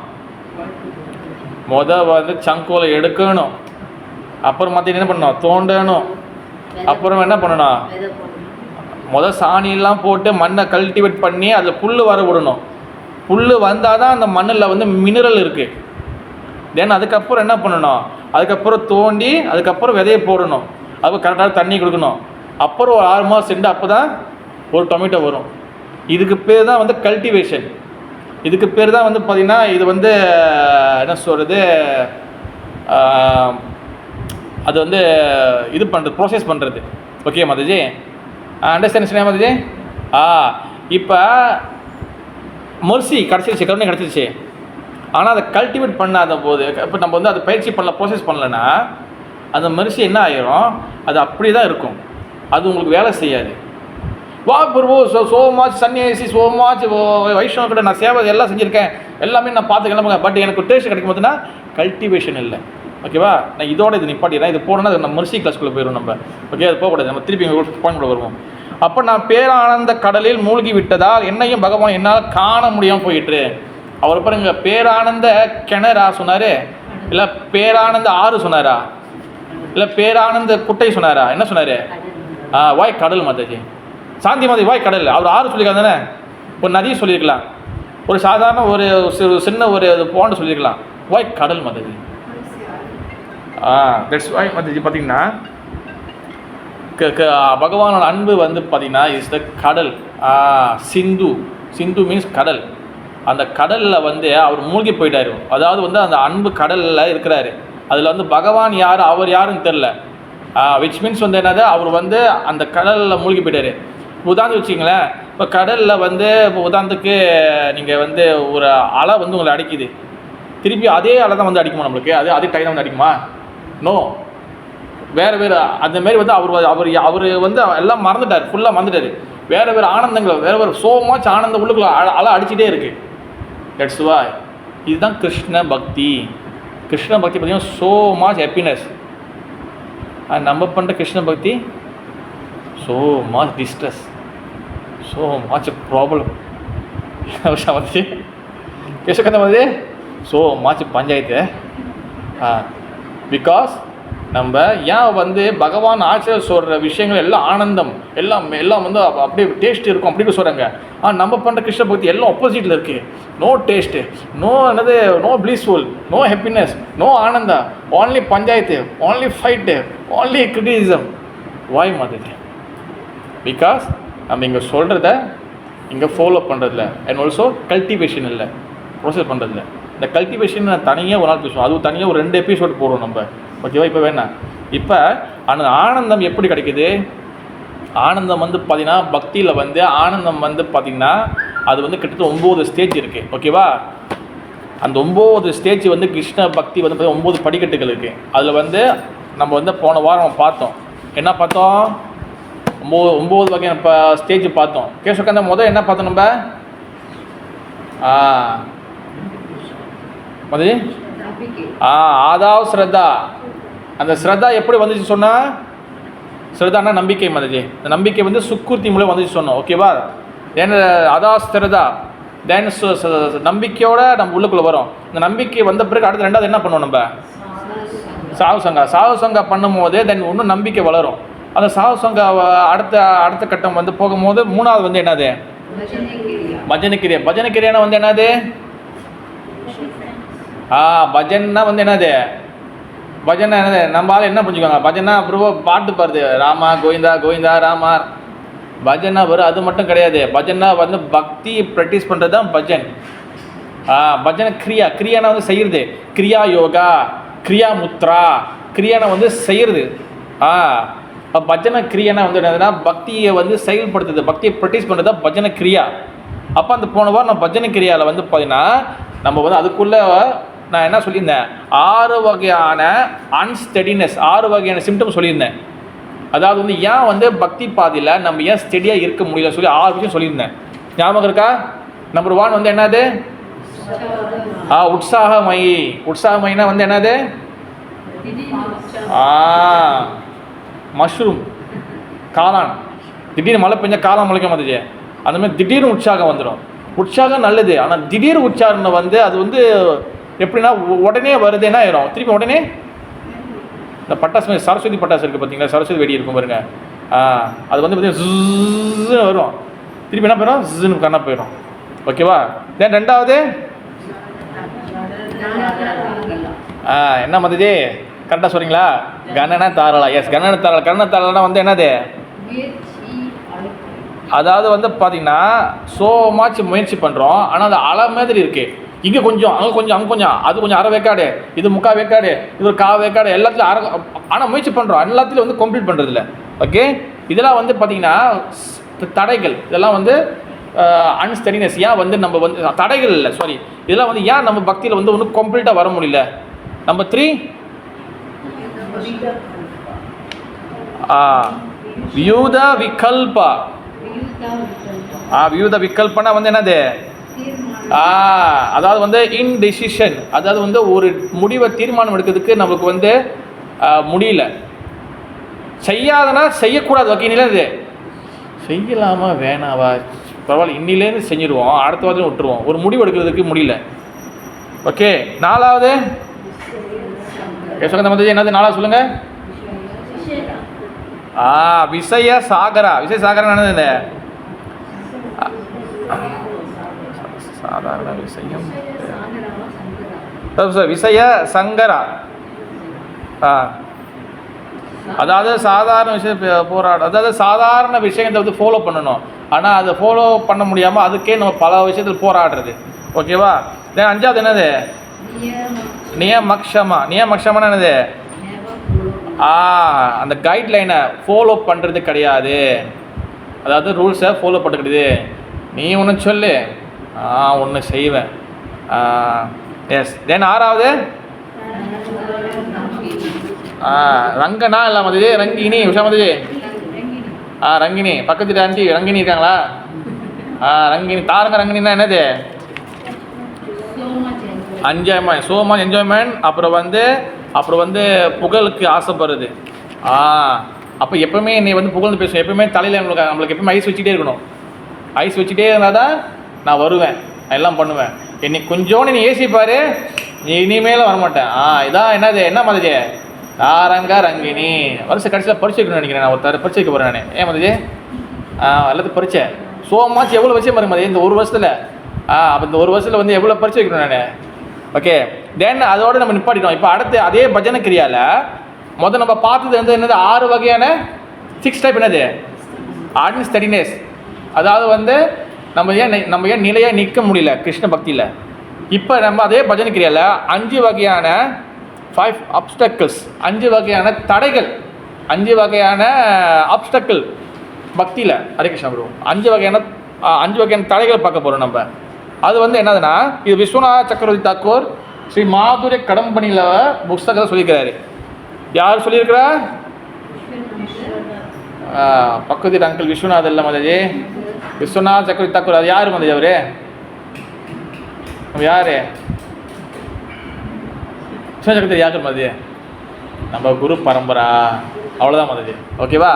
வந்து சங்கோலை எடுக்கணும். அப்புறம் மாற்றி என்ன பண்ணணும்? தோண்டணும். அப்புறம் என்ன பண்ணணும்? சாணியெல்லாம் போட்டு மண்ணை கல்டிவேட் பண்ணி அதில் புல் வர விடணும். புல் வந்தால் தான் அந்த மண்ணில் வந்து மினரல் இருக்குது. தென் அதுக்கப்புறம் என்ன பண்ணணும்? அதுக்கப்புறம் தோண்டி அதுக்கப்புறம் விதையை போடணும். அப்போ கரெக்டாக தண்ணி கொடுக்கணும். அப்புறம் ஒரு 6 மாதம் சென்று அப்போ தான் ஒரு டொமேட்டோ வரும். இதுக்கு பேர் தான் வந்து கல்டிவேஷன். இதுக்கு பேர் தான் வந்து பார்த்திங்கன்னா இது வந்து என்ன சொல்கிறது, அது வந்து இது பண்ணுறது, ப்ரோசஸ் பண்ணுறது. ஓகே மாதாஜி? அண்டர்ஸ்டாண்ட் மாதாஜி? இப்போ மெர்சி கிடச்சிருச்சு, கருணை கிடச்சிருச்சு. ஆனால் அதை கல்டிவேட் பண்ணாத போது, இப்போ நம்ம வந்து அதை பயிற்சி பண்ணல, ப்ரோசஸ் பண்ணலைன்னா அந்த மெர்சி என்ன ஆகிரும்? அது அப்படி தான் இருக்கும். அது உங்களுக்கு வேலை செய்யாது. வா பிரபு, ஸோ மச் சன்னியாசி, ஸோ மச் வைஷ்ணவ கிட்ட நான் சேவை எல்லாம் செஞ்சுருக்கேன், எல்லாமே நான் பார்த்துக்கலாம். பட் எனக்கு டேஸ்ட் கிடைக்கும் போதுன்னா கல்டிவேஷன் இல்லை. ஓகேவா? நான் இதோட இது நிப்பாட்டிடுறேன். இது போனோன்னா நம்ம மெர்சி கிளாஸ்க்குள்ளே போயிடும் நம்ம. ஓகே, அது போகக்கூடாது. நம்ம திருப்பி பாயிண்ட் கூட வருவோம். அப்போ நான் பேரானந்த கடலில் மூழ்கி விட்டதால் என்னையும் பகவான் என்னால் காண முடியாமல் போயிட்டு. அவர் பாருங்க, பேரானந்த கிணறா சொன்னார், இல்லை பேரானந்த ஆறு சொன்னாரா, இல்லை பேரானந்த குட்டை சொன்னாரா, என்ன சொன்னார்? வாய் கடல் மாதாஜி. சாந்தி மாதிரி வாய் கடல். அவர் ஆறு சொல்லியிருக்காங்க தானே, ஒரு நதியை சொல்லியிருக்கலாம், ஒரு சாதாரண ஒரு சின்ன ஒரு பாண்டு சொல்லியிருக்கலாம். வாய் கடல் மாதாஜி. That's why Mataji. பார்த்தீங்கன்னா பகவானோட அன்பு வந்து பார்த்திங்கன்னா இஸ் த கடல். சிந்து மீன்ஸ் கடல். அந்த கடலில் வந்து அவர் மூழ்கி போயிட்டார். அதாவது வந்து அந்த அன்பு கடலில் இருக்கிறாரு. அதில் வந்து பகவான் யார், அவர் யாருன்னு தெரில. விச் மீன்ஸ் வந்து என்னது, அவர் வந்து அந்த கடலில் மூழ்கி போயிட்டார். உதாரணம் வச்சிங்களேன், இப்போ கடலில் வந்து இப்போ உதாரணத்துக்கு நீங்கள் வந்து ஒரு அலை வந்து உங்களை அடிக்குது, திருப்பி அதே அலை தான் வந்து அடிக்குமா நம்மளுக்கு? அதே டைம் வந்து அடிக்குமா? நோ. வேறு அந்தமாரி வந்து அவர் வந்து எல்லாம் மறந்துட்டார், ஃபுல்லாக மறந்துட்டார். வேறு ஆனந்தங்கள், வேறு சோ மச் ஆனந்த உள்ளுக்குள்ள அலை அடிச்சுட்டே இருக்குது. That's why. இதுதான் கிருஷ்ண பக்தி. கிருஷ்ண பக்தி பார்த்தீங்கன்னா சோ மச் ஹாப்பினஸ். நம்ம பண்ணுற கிருஷ்ண பக்தி so much distress, so much problem. வந்து கேசக்கந்த வந்து ஸோ மச் பஞ்சாயத்து. பிகாஸ் நம்ம ஏன் வந்து பகவான் ஆசிரியர் சொல்கிற விஷயங்கள் எல்லாம் ஆனந்தம், எல்லாம் வந்து அப்படியே டேஸ்ட் இருக்கும் அப்படின்னு சொல்கிறாங்க. நம்ம பண்ணுற கிருஷ்ண பக்தி எல்லாம் ஆப்போசிட்டில் இருக்குது. நோ டேஸ்ட்டு, நோ என்னது, no blissful, no happiness, no ஆனந்தா, only panchayat, only fight, only criticism. வாய் மாதிரி. பிகாஸ் நம்ம இங்கே சொல்கிறத இங்கே ஃபாலோ பண்ணுறதில்ல, அண்ட் ஆல்சோ கல்டிவேஷன் இல்லை, ப்ரோசஸ் பண்ணுறதில்ல. இந்த கல்டிவேஷன் நான் தனியாக ஒரு நாள் பேசுவோம், அதுவும் தனியாக ஒரு 2 எபிசோட் போடுவோம் நம்ம, ஓகேவா? இப்போ வேணாம். இப்போ அந்த ஆனந்தம் எப்படி கிடைக்குது? ஆனந்தம் வந்து பார்த்திங்கன்னா பக்தியில் வந்து ஆனந்தம் வந்து பார்த்திங்கன்னா அது வந்து கிட்டத்தட்ட 9 ஸ்டேஜ் இருக்குது, ஓகேவா? அந்த 9 ஸ்டேஜ் வந்து கிருஷ்ண பக்தி வந்து 9 படிக்கட்டுகள் இருக்குது. அதில் வந்து நம்ம வந்து போன வாரம் பார்த்தோம், என்ன பார்த்தோம்? 9 வகையான ஸ்டேஜ் பார்த்தோம். கேசவகந்த முதல் என்ன பார்த்தோம் நம்ம? மதி ஆதாவ் ஸ்ரத்தா. அந்த ஸ்ரத்தா எப்படி வந்துச்சு சொன்னால், ஸ்ரத்தானா நம்பிக்கை மதிஜி. இந்த நம்பிக்கை வந்து சுக்குர்த்தி மூலம் வந்துச்சு சொன்னோம், ஓகேவா? தென் அதாவ் ஸ்ரத்தா, தென் நம்பிக்கையோட நம்ம உள்ளுக்குள்ளே வரும். இந்த நம்பிக்கை வந்த பிறகு அடுத்து 2வது என்ன பண்ணுவோம் நம்ம? சாவு சங்கா பண்ணும்போது தென் இன்னும் நம்பிக்கை வளரும். அந்த சாவு சங்கா அடுத்த கட்டம் வந்து போகும்போது 3வது வந்து என்னது? பஜனக்கிரியா. பஜனக்கிரியானா வந்து என்னது? பஜன்னா வந்து என்னது? பஜனை என்னது? நம்மளால என்ன புரிஞ்சுக்கோங்க, பஜனா அப்புறம் பாட்டு பாருது, ராமா கோவிந்தா கோவிந்தா ராமா, பஜனா வரும். அது மட்டும் கிடையாது, பஜனா வந்து பக்தி ப்ராக்டிஸ் பண்ணுறது தான் பஜன். பஜனை கிரியா. கிரியானா வந்து செய்கிறது, கிரியா யோகா, கிரியா முத்ரா. கிரியானா வந்து செய்கிறது. பஜனை கிரியானா வந்து என்னதுன்னா பக்தியை வந்து செயல்படுத்துது, பக்தியை ப்ராக்டிஸ் பண்ணுறது தான் பஜனை கிரியா. அப்போ அந்த போன வாரம் நான் பஜனை கிரியாவில் வந்து பார்த்தீங்கன்னா நம்ம வந்து அதுக்குள்ளே நான் என்ன சொல்லியிருந்தேன், 6 வகையான அன்ஸ்டெடினஸ், 6 வகையான சிம்டம் சொல்லியிருந்தேன். அதாவது வந்து ஏன் வந்து பக்தி பாதையில் நம்ம ஏன் ஸ்டெடியாக இருக்க முடியல சொல்லி 6 விஷயம் சொல்லியிருந்தேன். ஞாபகம் இருக்கா? நம்பர் 1 வந்து என்னது? உற்சாகமயி. உற்சாகமயினா வந்து என்னது? மஷ்ரூம், காளான். திடீர்னு மழை பெஞ்சா காளான் முளைக்க மாட்டுச்சு, அந்த மாதிரி திடீர்னு உற்சாகம் வந்துடும். உற்சாகம் நல்லது, ஆனால் திடீர் உற்சாகம் வந்து அது வந்து எப்படின்னா உடனே வருது, என்ன ஆயிரும் திருப்பி உடனே. இந்த பட்டாசு, சரஸ்வதி பட்டாசு இருக்குது பார்த்தீங்களா, சரஸ்வதி வெடி இருக்கும் பாருங்க, அது வந்து பார்த்தீங்கன்னா வரும், திருப்பி என்ன போயிடும், ஜின்னு கண்ணா போயிடும், ஓகேவா? தென் 2வது என்ன மதிஜி கரெக்டாக சொல்கிறீங்களா? கணன தாரலா. எஸ், கணன தாரலா. கணன தாரலானா வந்து என்னது? அதாவது வந்து பார்த்தீங்கன்னா ஸோ மச் முயற்சி பண்ணுறோம், ஆனால் அது அலை மாதிரி இருக்குது. இங்கே கொஞ்சம், அங்கே கொஞ்சம், அங்கே கொஞ்சம், அது கொஞ்சம் அரை வேக்காடு, இது 3/4 வேக்காடு, இது ஒரு 1/4 வேக்காடு, எல்லாத்துலையும் ஆனால் முயற்சி பண்ணுறோம், எல்லாத்துலையும் வந்து கம்ப்ளீட் பண்ணுறதில்ல, ஓகே? இதெல்லாம் வந்து பார்த்திங்கன்னா தடைகள். இதெல்லாம் வந்து அன்ஸ்டெடினஸ். ஏன் வந்து நம்ம வந்து தடைகள் இல்லை, சாரி, இதெல்லாம் வந்து ஏன் நம்ம பக்தியில் வந்து ஒன்றும் கம்ப்ளீட்டாக வர முடியல? நம்பர் 3 வியூத விகல்பா. வியூத விகல்பனா வந்து என்னது? அதாவது வந்து இன்டெசிஷன். அதாவது வந்து ஒரு முடிவை தீர்மானம் எடுக்கிறதுக்கு நமக்கு வந்து முடியல. செய்யாதனா செய்யக்கூடாது, ஓகே? இது செய்யலாமா வேணாவா, பரவாயில்ல இன்னிலேருந்து செஞ்சுடுவோம், அடுத்த வாரத்தில் விட்டுருவோம், ஒரு முடிவு எடுக்கிறதுக்கு முடியல, ஓகே? 4வது என்னது? 4வது சொல்லுங்க. விஷய சாகரா. விஷய சாகரா என்னது? சாதாரண விஷயம், விஷய சங்கரா. அதாவது சாதாரண விஷயம் போராட, அதாவது சாதாரண விஷயத்தை வந்து ஃபாலோ பண்ணணும், ஆனால் அதை ஃபாலோ பண்ண முடியாமல் அதுக்கே நம்ம பல விஷயத்தில் போராடுறது, ஓகேவா? தென் 5வது என்னது? நியமக்ஷமா. நியமக்ஷமான என்னது? அந்த கைட்லைனை ஃபாலோ பண்ணுறது கிடையாது, அதாவது ரூல்ஸை ஃபாலோ பண்ணுறது. நீ ஒன்று சொல்லு, ஒன்று செய்வேன். எஸ். தென் 6வது ரங்கனா இல்லை மதி, ரங்கினி. உஷா மதி, ரங்கினி. பக்கத்து ஆண்டி ரங்கினி இருக்காங்களா? ரங்கினி. தாரங்க ரங்கினா என்னது? Enjoyment, so much enjoyment. அப்புறம் வந்து புகழுக்கு ஆசைப்படுறது. அப்போ எப்பவுமே என்னை வந்து புகழ்ந்து பேசுவேன், எப்பவுமே தலையில் நம்மளுக்கு எப்பவுமே ஐஸ் வச்சுட்டே இருக்கணும். ஐஸ் வச்சுட்டே இருந்தால் தான் நான் வருவேன், எல்லாம் பண்ணுவேன். என்னை கொஞ்சோன்னு நீ ஏசிப்பாரு, நீ இனிமேலும் வரமாட்டேன். இதான் என்னது? என்ன மதிஜே? தாரங்க ரங்கினி. வருஷம் கடைசியில் பரிசு வைக்கணும்னு நினைக்கிறேன், நான் ஒருத்தர் பரிசு வைக்க போகிறேன் நான். ஏன் மதிஜே? எல்லாத்தையும் பரிச்சை ஸோ மச் எவ்வளோ வச்சே பாருங்க மதி இந்த ஒரு வருஷத்தில். அப்போ இந்த ஒரு வருஷத்தில் வந்து எவ்வளோ பரிசு வைக்கணும் நான், ஓகே? தென் அதோடு நம்ம நிப்பாட்டிட்டோம். இப்போ அடுத்து அதே பஜனை கிரியாவில் முதல் நம்ம பார்த்தது வந்து என்னது? 6 வகையான 6 டைப் என்னது? அன்ஸ்டெடினஸ். அதாவது வந்து நம்ம ஏன் நிலையாக நிற்க முடியல கிருஷ்ண பக்தியில்? இப்போ நம்ம அதே பஜனை கிரியால 5 வகையான 5 அப்டக்கிள்ஸ், 5 வகையான தடைகள், 5 வகையான அப்டக்கிள் பக்தியில். ஹரே கிருஷ்ணா ப்ரோ. 5 வகையான தடைகள் பார்க்க போகிறோம் நம்ம. அது வந்து என்னதுன்னா, இது விஸ்வநாத் சக்கரவர்த்தி தாக்கூர் ஸ்ரீ மாதுரிய கடம்பனியில் புஸ்தகத்தை சொல்லியிருக்கிறாரு. யார் சொல்லியிருக்கிறா? பக்கத்து அங்கிள் விஸ்வநாத் இல்லை மதஜி, விஸ்வநாத் சக்கரவர்த்தி தாக்கூர். அது யார் மதஜி? அவரு யாரு? விஸ்வநாத் சக்கரவர்த்தி யாரு மதஜி? நம்ம குரு பரம்பரா, அவ்வளோதான் மதஜி. ஓகேவா?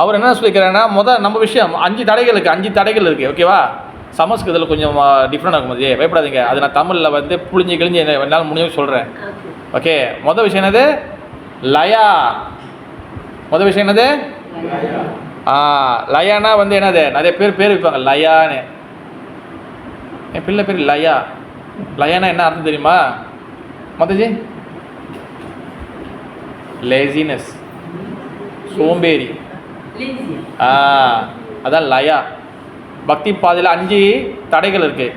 அவர் என்ன சொல்லியிருக்கிறாருன்னா, நம்ம விஷயம் 5 தடைகள் இருக்குது, 5 தடைகள் இருக்குது. ஓகேவா? சமஸ்கிருதத்தில் கொஞ்சம் டிஃப்ரெண்ட் ஆகும் மதஜி, பயப்படாதீங்க. அது நான் தமிழில் வந்து புளிஞ்சு கிழிஞ்சு என்னால் முடிஞ்சு சொல்கிறேன். ஓகே, மொதல் விஷயம் என்னது? லயா. மொதல் விஷயம் என்னது? லயானா வந்து என்னது? நிறைய பேர் வைப்பாங்க லயான்னு. என் பிள்ளை பேர் லயா. லயானா என்ன அர்த்தம் தெரியுமா மதஜி? லேசினஸ், சோம்பேறி. அதான் லயா. பக்தி பாதையில் 5 தடைகள் இருக்குது.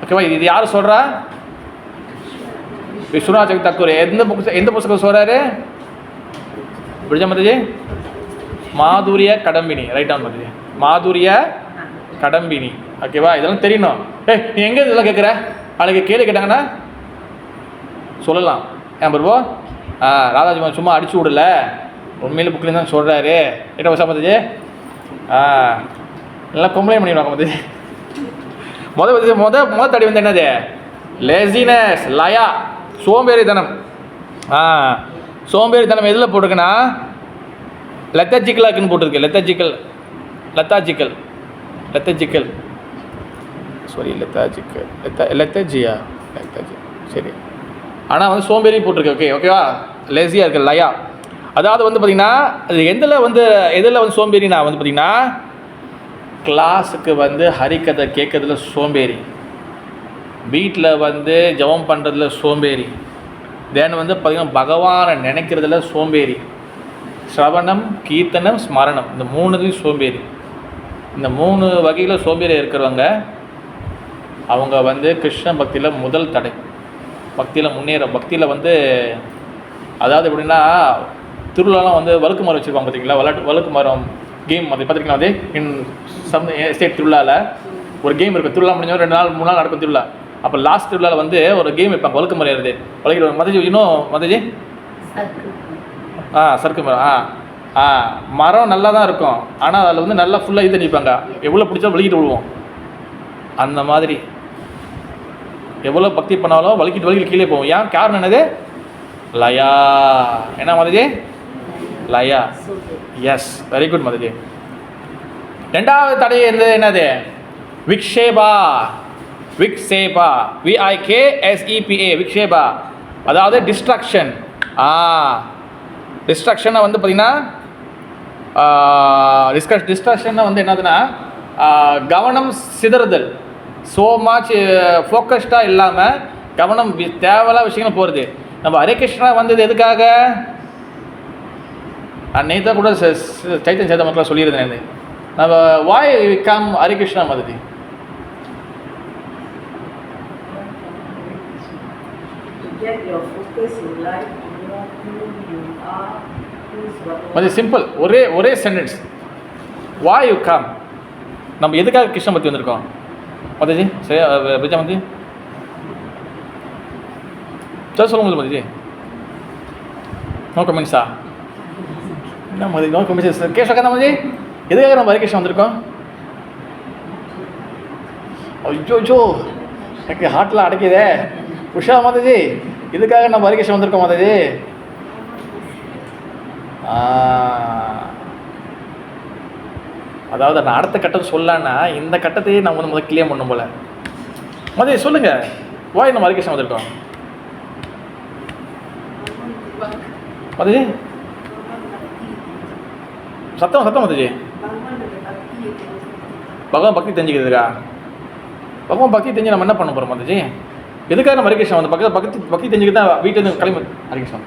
ஓகேவா? இது யார் சொல்கிறா? விஸ்வநாத் சக்கரவர்த்தி தாக்கூர். எந்த புத்தகம் சொல்கிறாரு? புரிஞ்சா மதஜி? மாதுரிய கடம்பினி. Right on மதஜி, மாதுரிய கடம்பினி. ஓகேவா? இதெல்லாம் தெரியணும். நீ எங்கே இதெல்லாம் கேட்குற? நாளைக்கு கேள்வி கேட்டாங்கன்னா சொல்லலாம். ஏன் பிரபு ராதாஜி சும்மா அடிச்சு விடல, உண்மையில புக்கில் தான் சொல்கிறாரு. என்ன வருஷம் மதஜி? எல்லாம் கம்ப்ளைண்ட் பண்ணிடுவாங்க மதஜி. முதல் தடை வந்து என்னது? லேசினஸ், லயா, சோம்பேறித்தனம். சோம்பேறித்தனம் எதில் போட்டிருக்குன்னா லெத்தஜிக்கலாக்குன்னு போட்டிருக்கு. லெத்தஜிக்கல் சாரி, லெத்தஜியா, சரி. ஆனால் வந்து சோம்பேறி போட்டிருக்கு. ஓகேவா? லேசியாக இருக்குது லயா. அதாவது வந்து பார்த்திங்கன்னா, அது எதில் வந்து சோம்பேறி? நான் வந்து பார்த்திங்கன்னா, கிளாஸுக்கு வந்து ஹரிக்கதை கேட்கறதுல சோம்பேறி, வீட்டில் வந்து ஜபம் பண்ணுறதுல சோம்பேறி, தென் வந்து பார்த்திங்கன்னா பகவானை நினைக்கிறதுல சோம்பேறி, ஸ்ரவணம், கீர்த்தனம், ஸ்மரணம், இந்த 3லையும் சோம்பேறி. இந்த 3 வகையில் சோம்பேறி இருக்கிறவங்க அவங்க வந்து கிருஷ்ண பக்தியில் முதல் தடை. பக்தியில் முன்னேற, பக்தியில் வந்து அதாவது எப்படின்னா, திருவிழாலாம் வந்து வழுக்கு மரம் வச்சுருப்பாங்க பார்த்தீங்களா? வழுக்கு மரம் கேம் அது பார்த்துருக்கீங்களா? அது சம் எஸ்டேட் திருவிழாவில் ஒரு கேம் இருக்கும். திருவிழா முடிஞ்சவங்க 2 நாள் 3 நாள் நடக்கும் திருவிழா. அப்போ லாஸ்ட் திருவிழாவில் வந்து ஒரு கேம் வைப்பாங்க, வழுக்கு மரம் ஏறுது. வழுக்கிட்டு மதஜி இன்னும் மதஜி சறுக்கு மரம். மரம் நல்லா தான் இருக்கும், ஆனால் அதில் வந்து நல்லா ஃபுல்லாக இது நிற்பாங்க. எவ்வளோ பிடிச்சா வலிக்கிட்டு விடுவோம். அந்த மாதிரி எவ்வளோ பக்தி பண்ணாலும் வலிக்கிட்டு கீழே போவோம். ஏன் காரணம் என்னது? லயா. என்ன மதஜி? லயா. எஸ், வெரி குட் மதஜி. 2வது தடை என்னது? விக்ஷேபா. VIKSEPA, விக்ஷேபா. அதாவது டிஸ்ட்ராக்ஷன். டிஸ்ட்ராக்ஷனை வந்து பார்த்திங்கன்னா, டிஸ்ட்ராக்ஷனை வந்து என்னதுன்னா, கவனம் சிதறுதல். ஸோ மச் ஃபோக்கஸ்டாக இல்லாமல் கவனம் தேவையில்லாத விஷயங்கள் போகிறது. நம்ம ஹரே கிருஷ்ணா வந்தது எதுக்காக? நேற்று கூட சைத்தன்ய சேதமத்தில் சொல்லியிருந்தேன். நம்ம வாய் கம் ஹரே கிருஷ்ணா மததி. அது சிம்பிள். ஒரே சென்டென்ஸ். Why you come. நம்ம எதுக்காக கிருஷ்ண பக்தி வந்திருக்கோம் மதஜி? சரி பிஜா மதி சொல்லுங்க மதஜி. நோ கமெண்ட்ஸா? என்ன மதி நோ கமெண்ட்ஸ்? கேஷ் மதி எதுக்காக நம்ம ஹரே கிருஷ்ணா வந்திருக்கோம்? ஐயோ எனக்கு ஹார்ட்லாம் அடைக்குதே. உஷா மாதாஜி இதுக்காக நம்ம ஹரே கிருஷ்ணா வந்திருக்கோம் மாதாஜி. அதாவது நான் அடுத்த கட்டம் சொல்லலான்னா இந்த கட்டத்தையே நம்ம வந்து முதல்ல கிளியர் பண்ணும் போல. மாதாஜி சொல்லுங்க, வாய் நம்ம ஹரே கிருஷ்ணா வந்திருக்கோம் மாதாஜி. சத்தம் மாதாஜி. பகவான் பக்தி தெரிஞ்சுக்கிறதுக்கா? பகவான் பக்தி தெரிஞ்சு நம்ம என்ன பண்ண போகிறோம் மாதாஜி? எதுக்காக நம்ம ஹரே கிருஷ்ணா வந்து பக்தி தெரிஞ்சுக்கிட்டு தான் வீட்டிலேருந்து கிளம்பி ஹரே கிருஷ்ணா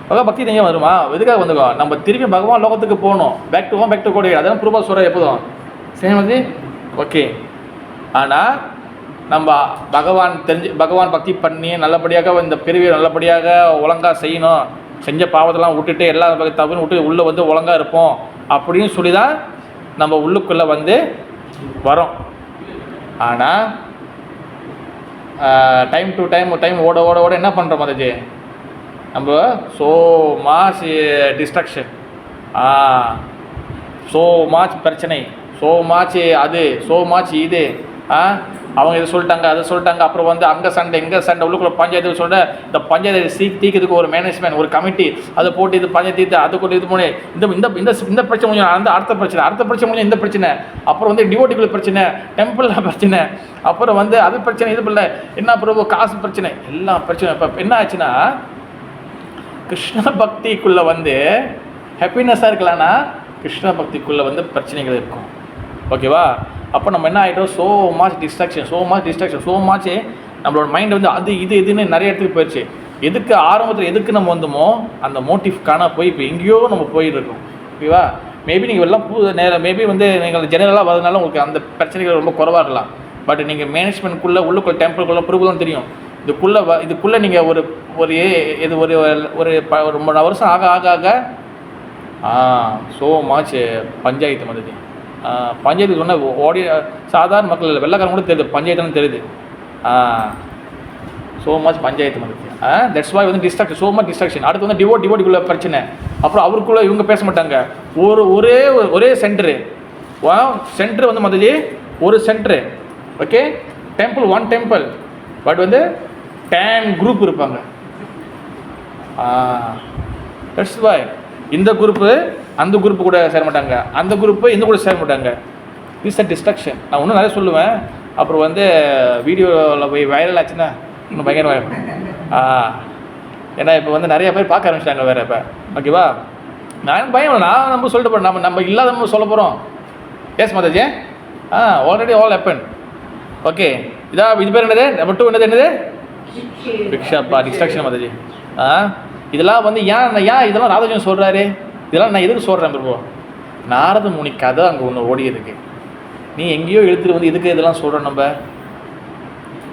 பகவான் பக்தி தெரிஞ்சு வருமா? எதுக்காக வந்துக்கோம்? நம்ம திருப்பி பகவான் லோகத்துக்கு போகணும். Back to home, back to Godhead. அதான் ப்ரூபா சொல்கிற எப்போதும். சரி மாதாஜி, ஓகே. ஆனால் நம்ம பகவான் பக்தி பண்ணி நல்லபடியாக இந்த பிரிவை நல்லபடியாக ஒழுங்காக செய்யணும், செஞ்ச பாவத்தெல்லாம் விட்டுட்டு எல்லா தவறும் விட்டு உள்ளே வந்து ஒழுங்காக இருப்போம் அப்படின்னு சொல்லி தான் நம்ம உள்ளுக்குள்ளே வந்து வரோம். ஆனால் டைம் டு டைம் ஓட ஓட ஓட என்ன பண்ணுறோம் மதஜி, நம்ம so much destruction, so much பிரச்சனை, ஸோ மாச் அது, ஸோ மாச் இது, அவங்க இதை சொல்லிட்டாங்க அதை சொல்லிட்டாங்க, அப்புறம் வந்து அங்கே சண்டை இங்கே சண்டை, உள்ளுக்குள்ள பஞ்சாயத்து சொல்ல இந்த பஞ்சாயத்தை தீக்கிறதுக்கு ஒரு மேனேஜ்மெண்ட் ஒரு கமிட்டி அதை போட்டு இது பஞ்சாயத்து தீர்த்து அதை கொண்டு இது பண்ணி இந்த இந்த இந்த பிரச்சனை முடியும், அந்த அடுத்த பிரச்சனை முடியும் இந்த பிரச்சனை, அப்புறம் வந்து டிவோட்டிக்குள்ள பிரச்சனை, டெம்பிளில் பிரச்சனை, அப்புறம் வந்து அது பிரச்சனை இது இல்லை என்ன பிரபு காசு பிரச்சனை, எல்லா பிரச்சனை. இப்போ என்ன ஆச்சுன்னா கிருஷ்ண பக்திக்குள்ளே வந்து ஹாப்பினஸ்ஸாக இருக்கலாம்னா கிருஷ்ண பக்திக்குள்ளே வந்து பிரச்சனைகள் இருக்கும். ஓகேவா? அப்போ நம்ம என்ன ஆகிட்டோம், ஸோ மச் டிஸ்ட்ராக்ஷன் நம்மளோட மைண்ட் வந்து அது இதுன்னு நிறைய இடத்துக்கு போயிடுச்சு. எதுக்கு ஆரம்பத்தில் எதுக்கு நம்ம வந்தோமோ அந்த மோட்டிவ் காண போய் இப்போ எங்கேயோ நம்ம போயிட்டுருக்கோம். ஓகேவா? மேபி நீங்கள் எல்லாம் மேபி வந்து நீங்கள் ஜெனரலாக வரதுனால உங்களுக்கு அந்த பிரச்சனைகள் ரொம்ப குறவாக இருக்கலாம். பட் நீங்கள் மேனேஜ்மெண்ட்குள்ளே உள்ளுக்குள்ள டெம்பிள்குள்ளே புரிபுதான் தெரியும். இதுக்குள்ளே நீங்கள் ஒரு இது ஒரு ஒரு 3 வருஷம் ஆக ஸோ மச் பஞ்சாயத்து மாதிரி பஞ்சாயத்து சொன்னால் சாதாரண மக்கள் இல்லை, வெள்ளைக்காரங்க கூட தெரியுது பஞ்சாயத்துன்னு தெரியுது. ஸோ மச் பஞ்சாயத்து மாதிரி தட்ஸ் வாய் வந்து டிஸ்ட்ராக்ஷன், ஸோ மச் டிஸ்ட்ராக்ஷன். அடுத்து வந்து டிவோட்டிக்குள்ளே பிரச்சனை, அப்புறம் அவருக்குள்ளே இவங்க பேச மாட்டாங்க. ஒரே சென்டர் வந்து மதஜி ஒரு centre. Okay, one temple but வந்து 10 குரூப் இருப்பாங்க. தட்ஸ் வாய் இந்த குரூப்பு அந்த குரூப்பு கூட சேர மாட்டாங்க, அந்த குரூப்பு இந்த கூட சேர மாட்டாங்க. It's a destruction. நான் இன்னும் நிறைய சொல்லுவேன். அப்புறம் வந்து வீடியோவில் போய் வைரல் ஆச்சுன்னா இன்னும் பயங்கரமாக ஏன்னா இப்போ வந்து நிறைய பேர் பார்க்க ஆரம்பிச்சிட்டாங்க வேறு. இப்போ ஓகேவா? நான் பயம் நான் நம்ம சொல்லிட்டு போகிறோம், நம்ம இல்லாத சொல்ல போகிறோம். Yes Mataji, already all happen. Okay, இது பேர் என்னது, நம்பர் 2 என்னது பிக்ஷாப்பா டிஸ்ட்ராக்ஷன் மாதாஜி. இதெல்லாம் வந்து ஏன் இதெல்லாம் ராதாஜன் சொல்கிறாரு, இதெல்லாம் நான் எதுக்கு சொல்கிறேன் பிரபு, நாரத முனி கதை அங்கே ஒன்று ஓடியதுக்கு நீ எங்கேயோ எடுத்துகிட்டு வந்து எதுக்கு இதெல்லாம் சொல்கிறோம்.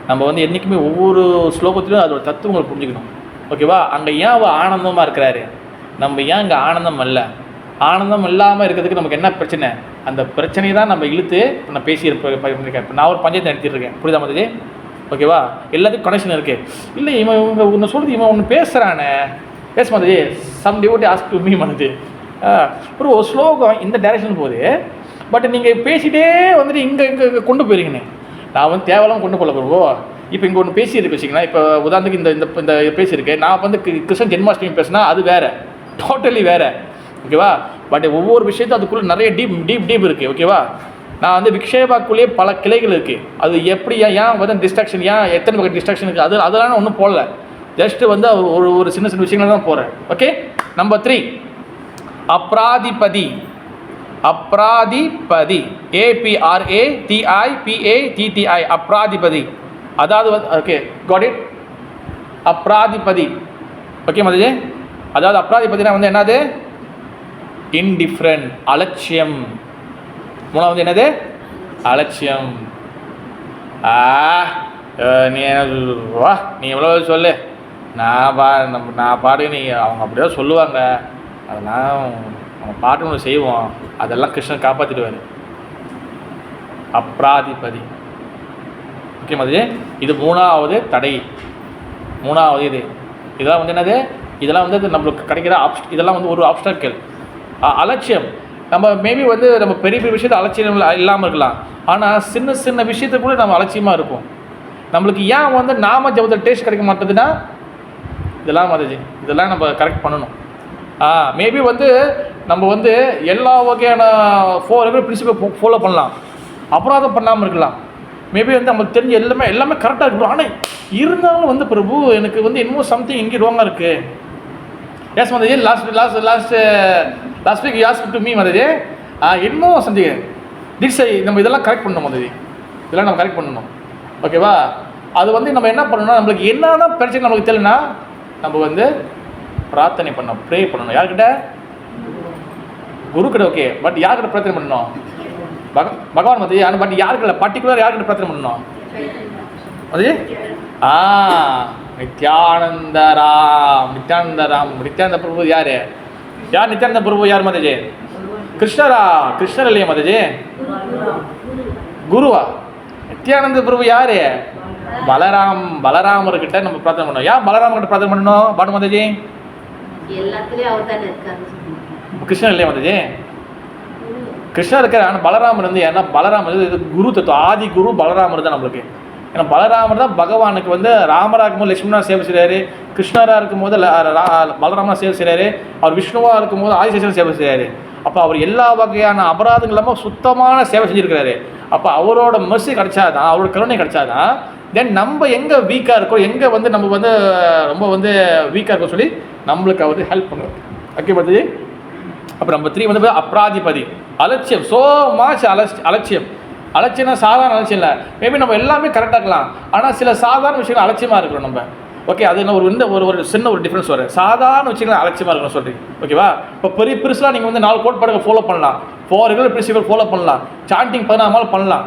நம்ம வந்து என்றைக்குமே ஒவ்வொரு ஸ்லோகத்திலும் அதோட தத்துவங்களை புரிஞ்சுக்கணும். ஓகேவா? அங்கே ஏன் அவள் ஆனந்தமாக இருக்கிறாரு, நம்ம ஏன் இங்கே ஆனந்தம் இல்லை, ஆனந்தம் இல்லாமல் இருக்கிறதுக்கு நமக்கு என்ன பிரச்சனை, அந்த பிரச்சனையை தான் நம்ம இழுத்து நான் பேசியிருப்பேன். இப்போ நான் ஒரு பஞ்சாயத்து நடத்திட்டுருக்கேன், புரியுதா மாதிரி? ஓகேவா? எல்லாத்துக்கும் கனெக்ஷன் இருக்குது. இல்லை இவங்க ஒன்று சொல்கிறது, இவன் ஒன்று பேசுகிறானே பேச மாதிரி some devotee ask to me மாதிரி ஒரு ஸ்லோகம் இந்த டைரக்ஷன் போகுது, பட் நீங்கள் பேசிகிட்டே வந்துட்டு இங்கே கொண்டு போயிருங்கண்ணே. நான் வந்து தேவையில்லாமல் கொண்டு போகல ப்ரோ. இப்போ இங்கே ஒன்று பேசியிருக்கு வச்சிங்கன்னா, இப்போ உதாரணத்துக்கு இந்த பேசியிருக்கேன், நான் வந்து கிருஷ்ண ஜென்மாஷ்டமி பேசினா அது வேறு, டோட்டலி வேறு. ஓகேவா? பட் ஒவ்வொரு விஷயத்தையும் அதுக்குள்ளே நிறைய டீப் இருக்குது. ஓகேவா? நான் வந்து விக்ஷேபாக்குள்ளேயே பல கிளைகள் இருக்குது. அது எப்படி ஏன் வந்து டிஸ்ட்ராக்ஷன், ஏன் எத்தனை வகை டிஸ்ட்ராக்ஷன் இருக்குது, அதெல்லாம் நான் ஒன்றும் போடல. ஜஸ்ட்டு வந்து ஒரு சின்ன விஷயங்கள் தான் போகிறேன். Okay, number 3 அப்ராதிபதி. APRATIPATTI அப்ராதிபதி. அதாவது வந்து ஓகே காட் இட், அப்ராதிபதி. ஓகே மதஜி, அதாவது அப்ராதிபதினா வந்து என்னது, இன்டிஃப்ரெண்ட், அலட்சியம். 3வது என்னது, அலட்சியம். நீ எவ்வளோ சொல்லு, நான் பாடு, நீ அவங்க அப்படியே சொல்லுவாங்க, அதெல்லாம் அவங்க பாட்டு ஒன்று செய்வோம், அதெல்லாம் கிருஷ்ணன் காப்பாற்றிடுவார். அப்ராதிபதி. ஓகே மதே, இது 3வது தடை. 3வது இதெல்லாம் வந்து என்னது, இதெல்லாம் வந்து நம்மளுக்கு கிடைக்கிற இதெல்லாம் வந்து ஒரு ஆப்ஸ்டாக்கிள். அலட்சியம். நம்ம மேபி வந்து நம்ம பெரிய விஷயத்தை அலட்சியம் இல்லாமல் இருக்கலாம், ஆனால் சின்ன விஷயத்தை கூட நம்ம அலட்சியமாக இருப்போம். நம்மளுக்கு ஏன் வந்து நாம ஜபத்தில் டேஸ்ட் கிடைக்க மாட்டேதுன்னா இதெல்லாம் மதஜி, இதெல்லாம் நம்ம கரெக்ட் பண்ணணும். மேபி வந்து நம்ம வந்து எல்லா வகையான 4 ரெகுலர் பிரின்சிபல் ஃபாலோ பண்ணலாம், அபராதம் பண்ணாமல் இருக்கலாம். மேபி வந்து நம்மளுக்கு தெரிஞ்ச எல்லாமே கரெக்டாக இருக்கணும். ஆனால் இருந்தாலும் வந்து பிரபு எனக்கு வந்து இன்னும் சம்திங் இங்கே ரோங்காக இருக்குது. எஸ் மதஜி, last week ask to me மதஜி, இன்னும் சந்திங்க டிக்ஸை நம்ம இதெல்லாம் கரெக்ட் பண்ணணும் மதஜி, இதெல்லாம் நம்ம கரெக்ட் பண்ணணும். ஓகேவா? அது வந்து நம்ம என்ன பண்ணணும், நம்மளுக்கு என்னென்ன பிரச்சனை நம்மளுக்கு தெரியலனா நம்ம வந்து பிரார்த்தனை பண்ணணும், ப்ரே பண்ணணும். யார்கிட்ட? குரு கிட்ட. ஓகே, பட் யார்கிட்ட பிரார்த்தனை பண்ணணும்? பகவான் மதஜி. பட் யாருக்கிட்ட பர்டிகுலர் யார்கிட்ட பிரார்த்தனை பண்ணணும்? அது நித்யானந்த பிரபு யாரு? யார் நித்யானந்த பிரபு? யார் மாதாஜி? கிருஷ்ணரா? கிருஷ்ணர் இல்லையா மாதாஜி? குருவா? நித்யானந்த பிரபு யாரு? பலராமர்கிட்ட நம்ம பிரார்த்தனை பண்ணோம். யார் பலராமர்கிட்ட பிரார்த்தனை பண்ணணும் பாடு மாதாஜி? எல்லாத்துலயும் அவர் தானே இருக்காரு. கிருஷ்ணர் இல்லையா மாதாஜி? கிருஷ்ணர் இருக்காரு. ஆனால் பலராமர் வந்து ஏன்னா பலராமர் இது குரு தத்துவம், ஆதி குரு பலராமர் தான் நம்மளுக்கு. ஏன்னா பலராமர் தான் பகவானுக்கு வந்து ராமராக இருக்கும்போது லட்சுமணா சேவை செய்கிறாரு, கிருஷ்ணராக இருக்கும்போது பலராமனா சேவை செய்கிறாரு, அவர் விஷ்ணுவாக இருக்கும்போது ஆதிசேஷன் சேவை செய்கிறாரு. அப்போ அவர் எல்லா வகையான அபராதங்கள் இல்லாமல் சுத்தமான சேவை செஞ்சுருக்கிறாரு. அப்போ அவரோட மெர்சி கிடைச்சாதான், அவரோட கருணை கிடைச்சாதான் தென் நம்ம எங்கே வீக்காக இருக்கோம், எங்கே வந்து நம்ம வந்து ரொம்ப வந்து வீக்காக இருக்கோம் சொல்லி நம்மளுக்கு அவர் ஹெல்ப் பண்ணுவார். ஓகே பார்த்து. அப்புறம் நம்பர் 3 வந்து அப்ராதிபதி, அலட்சியம். ஸோ மச் அலட்சியம். அலட்சியம்னா சாதாரண அலட்சியம் இல்லை. மேபி நம்ம எல்லாமே கரெக்டாக இருக்கலாம், ஆனால் சில சாதாரண விஷயங்கள் அலட்சியமாக இருக்கிறோம் நம்ம. ஓகே, அது என்ன ஒரு சின்ன ஒரு டிஃப்ரென்ஸ் வரும். சாதாரண விஷயங்கள் அலட்சியமாக இருக்கணும் சொல்கிறீங்க. ஓகேவா? இப்போ பெருசாக நீங்கள் வந்து 4 கோட்பாடுகள் ஃபாலோ பண்ணலாம், 4 ரெகுலர் பிரின்சிபல் ஃபாலோ பண்ணலாம், சாண்டிங் 14 நாள் பண்ணலாம்.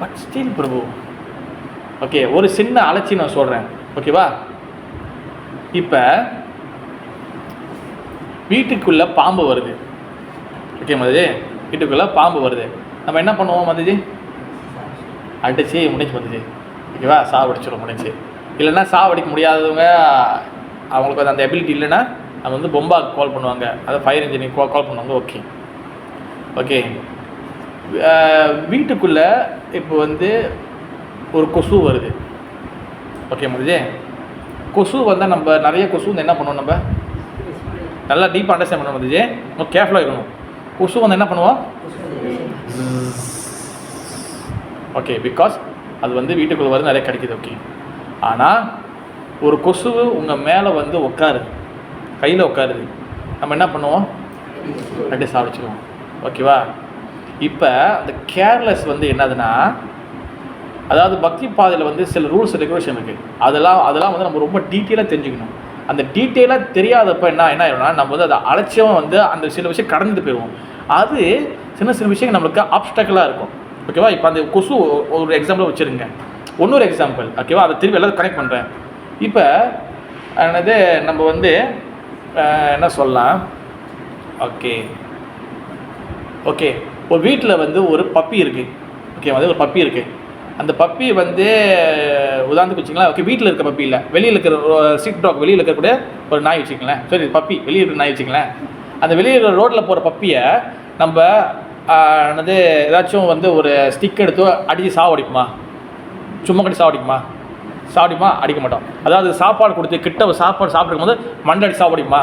பட் ஸ்டில் பிரபு ஓகே ஒரு சின்ன அலட்சியம் நான் சொல்கிறேன். ஓகேவா? இப்போ வீட்டுக்குள்ளே பாம்பு வருது. ஓகே மதுஜி, வீட்டுக்குள்ளே பாம்பு வருது. நம்ம என்ன பண்ணுவோம் மதுஜி? அடிச்சு முடிச்சு மதுஜி. ஓகேவா? சாவடிச்சிடும் முடிச்சு. இல்லைன்னா சாவடிக்க முடியாதவங்க, அவங்களுக்கு வந்து அந்த எபிலிட்டி இல்லைன்னா நம்ம வந்து பொம்பாக்கு கால் பண்ணுவாங்க, அதை ஃபயர் இன்ஜினுக்கு கால் பண்ணுவாங்க. Okay okay. வீட்டுக்குள்ளே இப்போ வந்து ஒரு கொசு வருது. ஓகே மதுஜி, கொசு வந்தால் நம்ம நிறைய கொசு வந்து என்ன பண்ணுவோம், நம்ம நல்லா டீப்பாக அண்டர்ஸ்டாண்ட் பண்ணணும் மதுஜி, ரொம்ப கேர்ஃபுல்லாக இருக்கணும். கொசு வந்து என்ன பண்ணுவோம்? ஓகே, பிகாஸ் அது வந்து வீட்டுக்குள்ளே வருது, நிறைய கிடைக்கிது. ஓகே, ஆனால் ஒரு கொசு உங்கள் மேலே வந்து உட்காருது, கையில் உட்காருது, நம்ம என்ன பண்ணுவோம்? அப்படியே சாப்பிடுச்சிடுவோம். ஓகேவா? இப்போ அந்த கேர்லெஸ் வந்து என்னதுன்னா, அதாவது பக்தி பாதையில் வந்து சில ரூல்ஸ் ரெகுலேஷன் இருக்குது. அதெல்லாம் வந்து நம்ம ரொம்ப டீட்டெயிலாக தெரிஞ்சுக்கணும். அந்த டீட்டெயிலாக தெரியாதப்போ என்ன ஆகிடும்னா, நம்ம வந்து அதை அலட்சியம் வந்து அந்த சில விஷயம் கடந்துட்டு போயிடுவோம். அது சின்ன விஷயங்கள் நம்மளுக்கு ஆப்ஸ்டக்கலாக இருக்கும். ஓகேவா? இப்போ அந்த கொசு ஒரு எக்ஸாம்பிள் வச்சுருங்க. இன்னொரு எக்ஸாம்பிள். ஓகேவா? அதை திரும்பி எல்லாரும் கனெக்ட் பண்ணுறேன். இப்போ என்னது நம்ம வந்து என்ன சொல்லலாம்? ஓகே ஓகே ஒரு வீட்டில் வந்து ஒரு பப்பி இருக்குது. ஓகே, வந்து ஒரு பப்பி இருக்குது. அந்த பப்பி வந்து உதாரணத்துக்கு வச்சுங்களேன். ஓகே, வீட்டில் இருக்க பப்பி இல்லை, வெளியில் இருக்கிற ஸ்ட்ரீட் டாக், வெளியில் இருக்கக்கூடிய ஒரு நாய் வச்சுக்கங்களேன். சரி, பப்பி வெளியில் இருக்கிற நாய் வச்சுங்களேன். அந்த வெளியில் இருக்கிற ரோட்டில் போகிற பப்பியை நம்ம என்னது ஏதாச்சும் வந்து ஒரு ஸ்டிக் எடுத்து அடித்து சாவடிக்குமா? சும்மா கட்டி சாவடிக்குமா? அடிக்க மாட்டோம். அதாவது சாப்பாடு கொடுத்து கிட்ட சாப்பாடு சாப்பிடும் போது மண்டை அடி சாவடிக்குமா?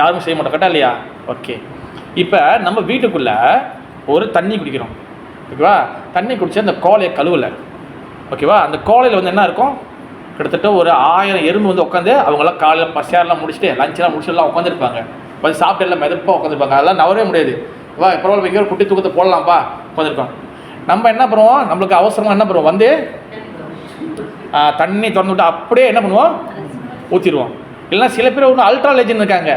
யாரும் செய்ய மாட்டோம். கரெக்டாக இல்லையா? ஓகே, இப்போ நம்ம வீட்டுக்குள்ளே ஒரு தண்ணி குடிக்கிறோம். ஓகேவா? தண்ணி குடிச்சு அந்த கோலையை கழுவலை. ஓகேவா? அந்த கோலையில் வந்து என்ன இருக்கும்? கிட்டத்தட்ட ஒரு 1000 எறும்பு வந்து உட்காந்து அவங்களாம் காலையில் பசியாரெலாம் முடிச்சுட்டு லஞ்செலாம் முடிச்சுட்டு எல்லாம் உட்காந்துருப்பாங்க. வந்து சாப்பிட்டு எல்லாம் மெதப்பாக உட்காந்துருப்பாங்க. அதெல்லாம் நவரவே முடியாது. வா பரவாயில்ல, எங்கேயோ குட்டி தூக்கத்தை போடலாம்ப்பா, உட்காந்துருக்கோம். நம்ம என்ன பண்ணுவோம்? நம்மளுக்கு அவசரமாக என்ன பண்ணுவோம்? வந்து தண்ணி திறந்து விட்டு அப்படியே என்ன பண்ணுவோம்? ஊற்றிடுவோம். இல்லைன்னா சில பேர் ஒன்று அல்ட்ரா லெஜன் இருக்காங்க,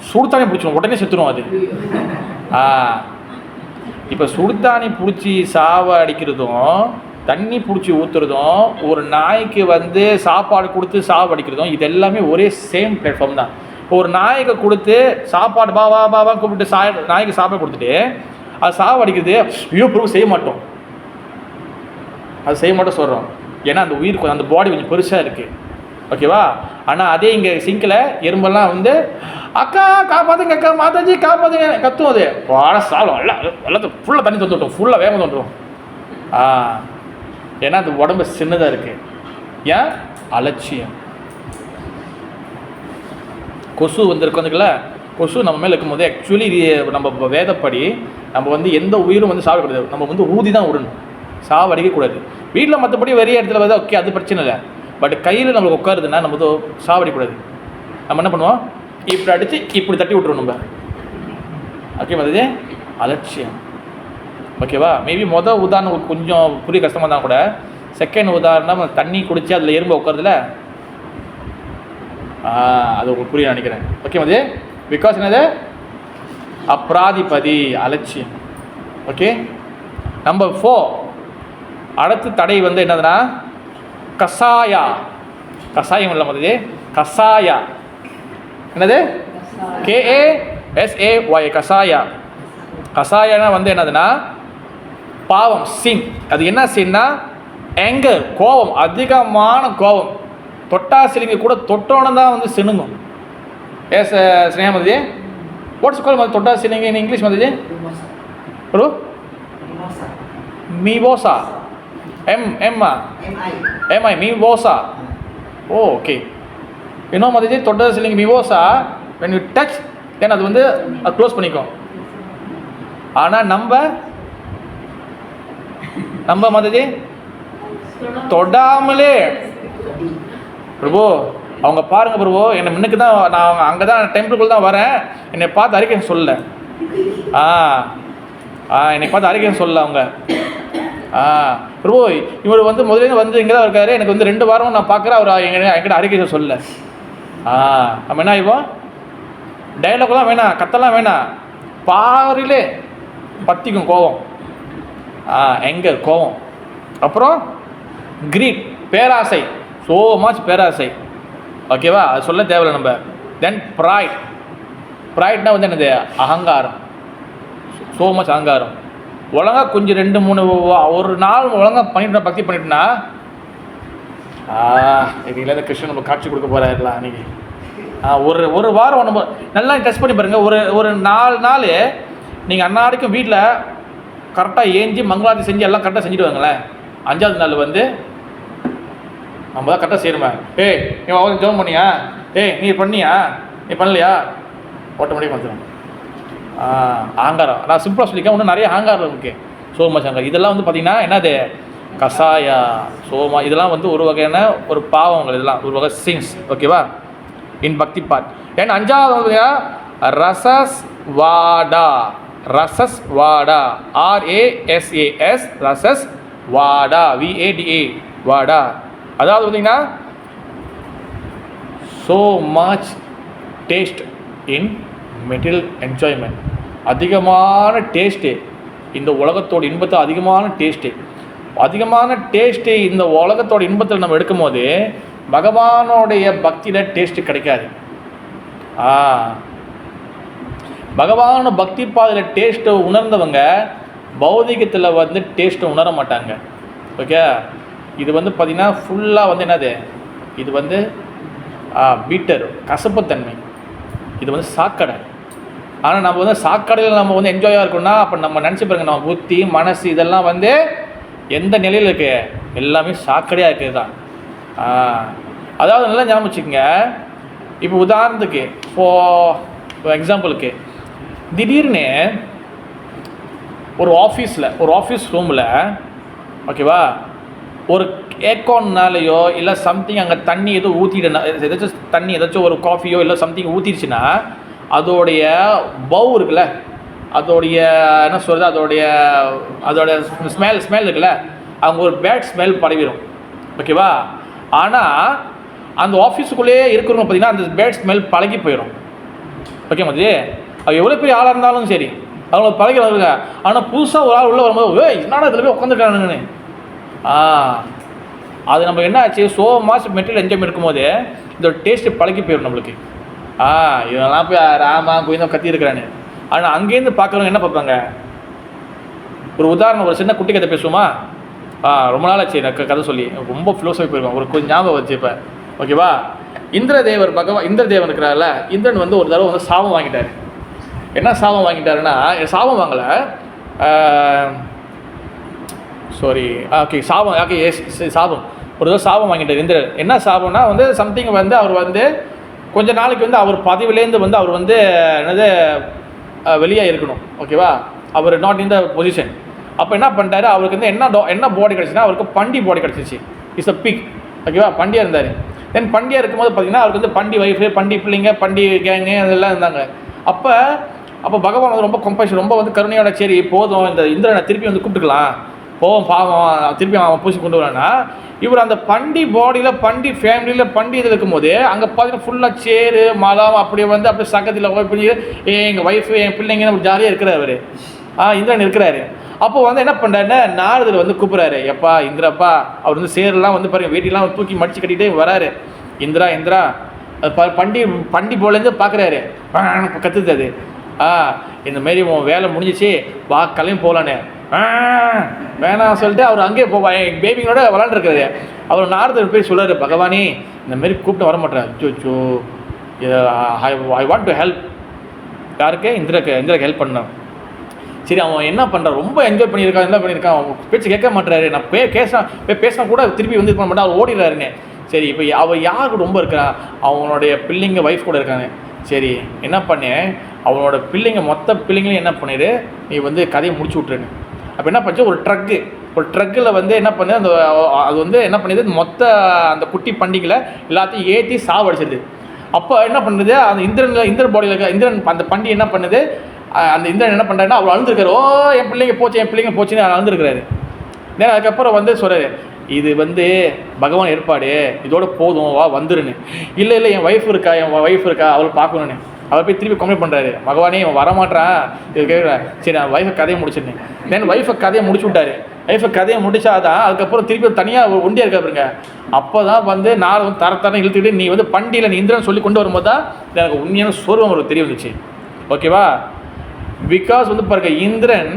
சுடு தண்ணி பிடிச்சிடும், உடனே செத்துருவோம் அது. இப்போ சுடுதானி பிடிச்சி அடிக்கிறதும் தண்ணி பிடிச்சி ஊற்றுறதும் ஒரு நாய்க்கு வந்து சாப்பாடு கொடுத்து சாவடிக்கிறதும் இது எல்லாமே ஒரே சேம் பிளாட்ஃபார்ம் தான். இப்போ ஒரு நாய்க்கு கொடுத்து சாப்பாடு பாவா கூப்பிட்டு நாய்க்கு சாப்பாடு கொடுத்துட்டு அது சாவடிக்கிறது ஐயோ ப்ரூவ் செய்ய மாட்டோம். அது செய்ய மாட்டோம் சொல்கிறோம். ஏன்னா அந்த உயிர் அந்த பாடி கொஞ்சம் பெருசாக இருக்குது. ஓகேவா? ஆனால் அதே இங்கே சிங்கில் எறும்பெல்லாம் வந்து அக்கா காப்பாற்றுங்க, அக்கா மாதாஜி காப்பாற்றுங்க கத்தும். அது வாழ சாப்பிடும் எல்லாத்தையும் ஃபுல்லாக தண்ணி தந்துவிட்டோம், ஃபுல்லாக வேகம் தந்துடும். ஏன்னா அது உடம்பு சின்னதாக இருக்குது. ஏன்? அலட்சியம். கொசு வந்துருக்குதுங்கள, கொசு நம்ம மேலே இருக்கும்போது ஆக்சுவலி நம்ம வேதப்படி நம்ம வந்து எந்த உயிரும் வந்து சாப்பிடக்கூடாது. நம்ம வந்து ஊதி தான் விடணும், சாவடிக்கக்கூடாது. வீட்டில் மற்றபடி வெறிய இடத்துல வந்து ஓகே, அது பிரச்சனை இல்லை. பட் கையில் நம்மளுக்கு உட்காருதுன்னா நம்ம வந்து சாவடிக்கூடாது. நம்ம என்ன பண்ணுவோம்? இப்படி அடித்து இப்படி தட்டி விட்ருவோம் நம்ம. ஓகே, அது அலட்சியம். ஓகேவா? மேபி உதாரணம் கொஞ்சம் புரிய கஷ்டமாக தான் கூட, செகண்ட் உதாரணம் தண்ணி குடித்து அதில் எறும்பு உட்காருதுல, அது உங்களுக்கு புரிய நினைக்கிறேன். ஓகே, அது பிகாஸ் என்னது? அப்ராதிபதி, அலட்சியம். ஓகே, நம்பர் 4 அடுத்த தடை வந்து என்னதுன்னா கசாயா, கசாயம் இல்லை மதஜி, கசாயா. என்னது? KASAY, கசாயா. கசாயானா வந்து என்னதுன்னா பாவம், சின். அது என்ன சின்னா? ஆங்கர், கோபம், அதிகமான கோபம். தொட்டா சிலிங்க கூட தொட்டோன்னு தான் வந்து சினுங்கும். எஸ் ஸ்னேகா மதஜி, வாட்ஸ் கால் மது தொட்டா சிலிங்க இன் இங்கிலீஷ் மதஜி? ப்ரோ மீவோசா, MI மீவோசா. ஓகே. இன்னும் மதஜி தொட்டா சிலிங்க மீவோசா, when you touch then அது வந்து அது க்ளோஸ் பண்ணிக்கும். ஆனால் நம்ம மதஜி தொடாமலே பிரபு அவங்க பாருங்க பிரபு, என்னை முன்னுக்கு தான் நான் அங்கே தான் டெம்பிளுக்குள்ள தான் வரேன், என்னை பார்த்து அறிக்கைன்னு சொல்லல. என்னை பார்த்து அறிக்கைன்னு சொல்லல அவங்க. பிரபு இவர் வந்து முதல்ல வந்து இங்கே தான் இருக்காரு, எனக்கு வந்து 2 வாரம் நான் பார்க்குறேன், அவர் என்கிட்ட அறிக்கை சொல்லல. நம்ம என்ன ஆகிப்போம்? டைலாக்லாம் வேணாம், கத்தெல்லாம் வேணாம், பாரிலே பத்திக்கும் கோபம். எங்கே கோபம். அப்புறம் கிரீட், பேராசை, ஸோ மச் பேராசை. ஓகேவா? அது சொல்ல தேவையில்லை நம்ம. தென் ப்ரைட், ப்ரைட்னா வந்து என்னது? அகங்காரம், ஸோ மச் அகங்காரம். ஒழுங்காக கொஞ்சம் 2-3 ஒரு நாள் ஒழுங்காக பண்ணிட்டு பக்தி பண்ணிட்டுனா இதுல இந்த கிருஷ்ணன் நம்ம காட்சி கொடுக்க போகிறாருலாம் அன்றைக்கி. ஒரு வாரம் நம்ம நல்லா டெஸ்ட் பண்ணி பாருங்கள். ஒரு 4 நாள் நீங்கள் அன்னாடிக்கும் வீட்டில் கரெக்டாக ஏஞ்சி மங்களாத்தி செஞ்சு எல்லாம் கரெக்டாக செஞ்சுட்டு வாங்களேன். 5ஆவது நாள் வந்து நம்ம தான் கரெக்டாக செய்யணுமே. நீ அவன் ஜோம் பண்ணியா? நீ பண்ணியா? நீ பண்ணலையா? ஆட்டோமேட்டிக்காக வந்துடும். ஆங்காரம். நான் சிம்பிளாக சொல்லியிருக்கேன், இன்னும் நிறைய ஆங்காரம் இருக்குது. சோமா சங்கர் இதெல்லாம் வந்து பார்த்திங்கன்னா என்னது? கசாயா, சோமா, இதெல்லாம் வந்து ஒரு வகையான ஒரு பாவங்கள், இதெல்லாம் ஒரு வகை சின்ஸ். ஓகேவா? இன் பக்தி பார்ட். ஏன்னா 5ஆவது ரசஸ் வாடா, ரசஸ் வாடா, RASAS, ரசஸ் வாடா, VADA, வாடா. அதாவது பார்த்தீங்கன்னா ஸோ மச் டேஸ்ட் இன் மெட்டீரியல் என்ஜாய்மெண்ட். அதிகமான டேஸ்ட்டு, இந்த உலகத்தோட இன்பத்தை அதிகமான டேஸ்ட்டு இந்த உலகத்தோட இன்பத்தில் நம்ம எடுக்கும் போது பகவானோடைய பக்தியில் டேஸ்ட்டு கிடைக்காது. பகவான பக்தி பாதையில் டேஸ்ட்டை உணர்ந்தவங்க பௌதிகத்தில் வந்து டேஸ்ட்டை உணர மாட்டாங்க. ஓகே? இது வந்து பார்த்திங்கன்னா ஃபுல்லாக வந்து என்னது? இது வந்து பீட்டர், கசப்புத்தன்மை. இது வந்து சாக்கடை. ஆனால் நம்ம வந்து சாக்கடையில் நம்ம வந்து என்ஜாயாக இருக்கணும்னா அப்போ நம்ம நினச்சி பாருங்க, நம்ம புத்தி மனசு இதெல்லாம் வந்து எந்த நிலையில் இருக்குது? எல்லாமே சாக்கடையாக இருக்குது தான். அதாவது நல்லா ஞாபகம் வச்சுக்கோங்க. இப்போ உதாரணத்துக்கு எக்ஸாம்பிளுக்கு திடீர்னு ஒரு ஆஃபீஸ் ரூமில் ஓகேவா, ஒரு ஏக்கோன்னாலேயோ இல்லை சம்திங் அங்கே தண்ணி எதுவும் ஏதாச்சும் ஒரு காஃபியோ இல்லை சம்திங் ஊற்றிடுச்சுன்னா அதோடைய பவு இருக்குல்ல, அதோடைய என்ன சொல்கிறது, அதோடைய ஸ்மெல் இருக்குல்ல, அவங்க ஒரு பேட் ஸ்மெல் பரவிடும். ஓகேவா? ஆனால் அந்த ஆஃபீஸுக்குள்ளேயே இருக்கிறவங்க பார்த்திங்கன்னா அந்த பேட் ஸ்மெல் பழகி போயிடும். ஓகே மதி, அது எவ்வளோ பெரிய ஆளாக இருந்தாலும் சரி அவங்களுக்கு பழகி வருங்க. ஆனால் புதுசாக ஒரு ஆள் உள்ளே வரும்போது என்னடா இதில் போய் உட்காந்துருக்கானுங்கன்னு அது நம்ம என்ன ஆச்சு? ஸோ மச் மெட்டீரியல் என்ஜாய்மெண்ட் இருக்கும்போது இந்த டேஸ்ட்டு பழகி போயிடும் நம்மளுக்கு. இதெல்லாம் போய் ராமா கோயிந்தா கத்தி இருக்கிறானு. ஆனால் அங்கேருந்து பார்க்குறவங்க என்ன பார்ப்பாங்க? ஒரு உதாரணம், ஒரு சின்ன குட்டி கதை பேசுவோமா? ரொம்ப நாள் ஆச்சு எனக்கு கதை சொல்லி, ரொம்ப ஃபிலோசஃபி போயிருக்கோம். ஒரு கொஞ்சம் ஞாபகம் வச்சு இப்போ ஓகேவா? இந்திரதேவன் இருக்கிறார்ல, இந்திரன் வந்து ஒரு தடவை வந்து சாபம் வாங்கிட்டார். என்ன சாபம் வாங்கிட்டாருன்னா, சாபம் வாங்கலை, சாபம் ஒரு தடவை சாபம் வாங்கிட்டார் இந்திரன். என்ன சாபம்னா வந்து சம்திங் வந்து அவர் வந்து கொஞ்ச நாளைக்கு வந்து அவர் பதவியிலேருந்து வந்து அவர் வந்து என்னது வெளியே இருக்கணும். ஓகேவா? அவர் நாட் இன் த பொசிஷன். அப்போ என்ன பண்ணிட்டாரு, அவருக்கு வந்து என்ன பாடி கிடச்சின்னா அவருக்கு பண்டி பாடி கிடச்சிச்சு. Is a pig. ஓகேவா? பண்டியாக இருந்தார். தென் பண்டியாக இருக்கும்போது பார்த்திங்கன்னா அவருக்கு வந்து பண்டி ஒய்ஃபு, பண்டி பிள்ளைங்க, பண்டி கேங்கு அதெல்லாம் இருந்தாங்க. அப்போ பகவான் வந்து ரொம்ப கம்பேஷன், ரொம்ப வந்து கருணையோட, சரி போதும் இந்த இந்திரனை திருப்பி வந்து கூப்பிட்டுக்கலாம், போவோம் பாவம் திருப்பி அவன் பூசி கொண்டு வரான்னா, இவர் அந்த பண்டி பாடியில் பண்டி ஃபேமிலியில் பண்டி இதில் இருக்கும்போது அங்கே பார்த்தீங்கன்னா ஃபுல்லாக சேரு மலம் அப்படியே வந்து அப்படியே சகத்தில் ஓய் பண்ணி எங்கள் ஒய்ஃபு என் பிள்ளைங்க ஜாலியாக இருக்கிறார் அவர். இந்திரன் இருக்கிறாரு. அப்போ வந்து என்ன பண்ணுறாருன்னா நாரதர் வந்து கூப்பிட்றாரு, எப்பா இந்திரப்பா. அவர் வந்து சேரெல்லாம் வந்து பாருங்கள் வேட்டிலாம் தூக்கி மடித்து கட்டிகிட்டே வராரு. இந்திரா இந்திரா பண்டி போலேருந்து பார்க்குறாரு, கற்றுது அது. இந்தமாரி உன் வேலை முடிஞ்சிச்சு, வா கிளம்பி போகலான்னு. வேணாம் சொல்லிட்டு அவர் அங்கேயே என் பேபிங்களோட விளாண்டுருக்காரு. அவர் நாரதர் போய் சொல்கிறாரு, பகவானே இந்தமாரி கூப்பிட்டு வர மாட்டேறாரு. ஜோ ஐ வாண்ட் டு ஹெல்ப். யாருக்கு? இந்திராக்கு ஹெல்ப் பண்ணான். சரி அவன் என்ன பண்ணுறான், ரொம்ப என்ஜாய் பண்ணியிருக்கான், என்ன பண்ணியிருக்கான், அவன் பேச்சு கேட்க மாட்டுறாரு. நான் பேசினா கூட திருப்பி வந்து பண்ண மாட்டேன், அவர் ஓடிடுறாருன்னு. சரி இப்போ அவள் யாருக்கு ரொம்ப இருக்கிறான், அவனுடைய பிள்ளைங்க ஒய்ஃப் கூட இருக்காங்க. சரி என்ன பண்ணேன், அவனோட பிள்ளைங்க மொத்த பிள்ளைங்களையும் என்ன பண்ணிடு, நீ வந்து கதையை முடிச்சு விட்ருன்னு. அப்போ என்ன பண்ணு, ஒரு ட்ரக்கில் வந்து என்ன பண்ணு, அந்த அது வந்து என்ன பண்ணுது, மொத்த அந்த குட்டி பண்டிகளை எல்லாத்தையும் ஏற்றி சாவடிச்சிடுது. அப்போ என்ன பண்ணுது, அந்த இந்திரன் பாடியில் இருக்க இந்திரன் அந்த பண்டி என்ன பண்ணுது, அந்த இந்திரன் என்ன பண்ணுறாருன்னா அவர் அழுந்துருக்காரு. என் பிள்ளைங்க போச்சுன்னு அழுந்துருக்கிறாரு. நேரம் அதுக்கப்புறம் வந்து சொல்கிறாரு, இது வந்து பகவான் ஏற்பாடு, இதோட போதும் வா வந்துருன்னு. இல்லை என் ஒய்ஃப் இருக்கா அவள் பார்க்கணுன்னு. அவர் போய் திருப்பி கம்ப்ளைண்ட் பண்ணுறாரு, பகவானே இவன் வரமாட்டான் இது கேட்குறேன். சரி நான் ஒய்ஃபை கதையை முடிச்சிருந்தேன். தென் ஒய்ஃபை கதையை முடிச்சு விட்டாரு. ஒய்ஃபை கதையை முடிச்சாதான் அதுக்கப்புறம் திருப்பி தனியாக ஒண்டியாக இருக்கா பாருங்க. அப்போ தான் வந்து நான் வந்து தரத்தரம் இழுத்துக்கிட்டு நீ வந்து பண்டியில் நீ இந்திரன் சொல்லி கொண்டு வரும்போது தான் எனக்கு உண்மையான சொர்வம் அவருக்கு தெரிய வந்துச்சு. ஓகேவா? பிகாஸ் வந்து பாருங்க, இந்திரன்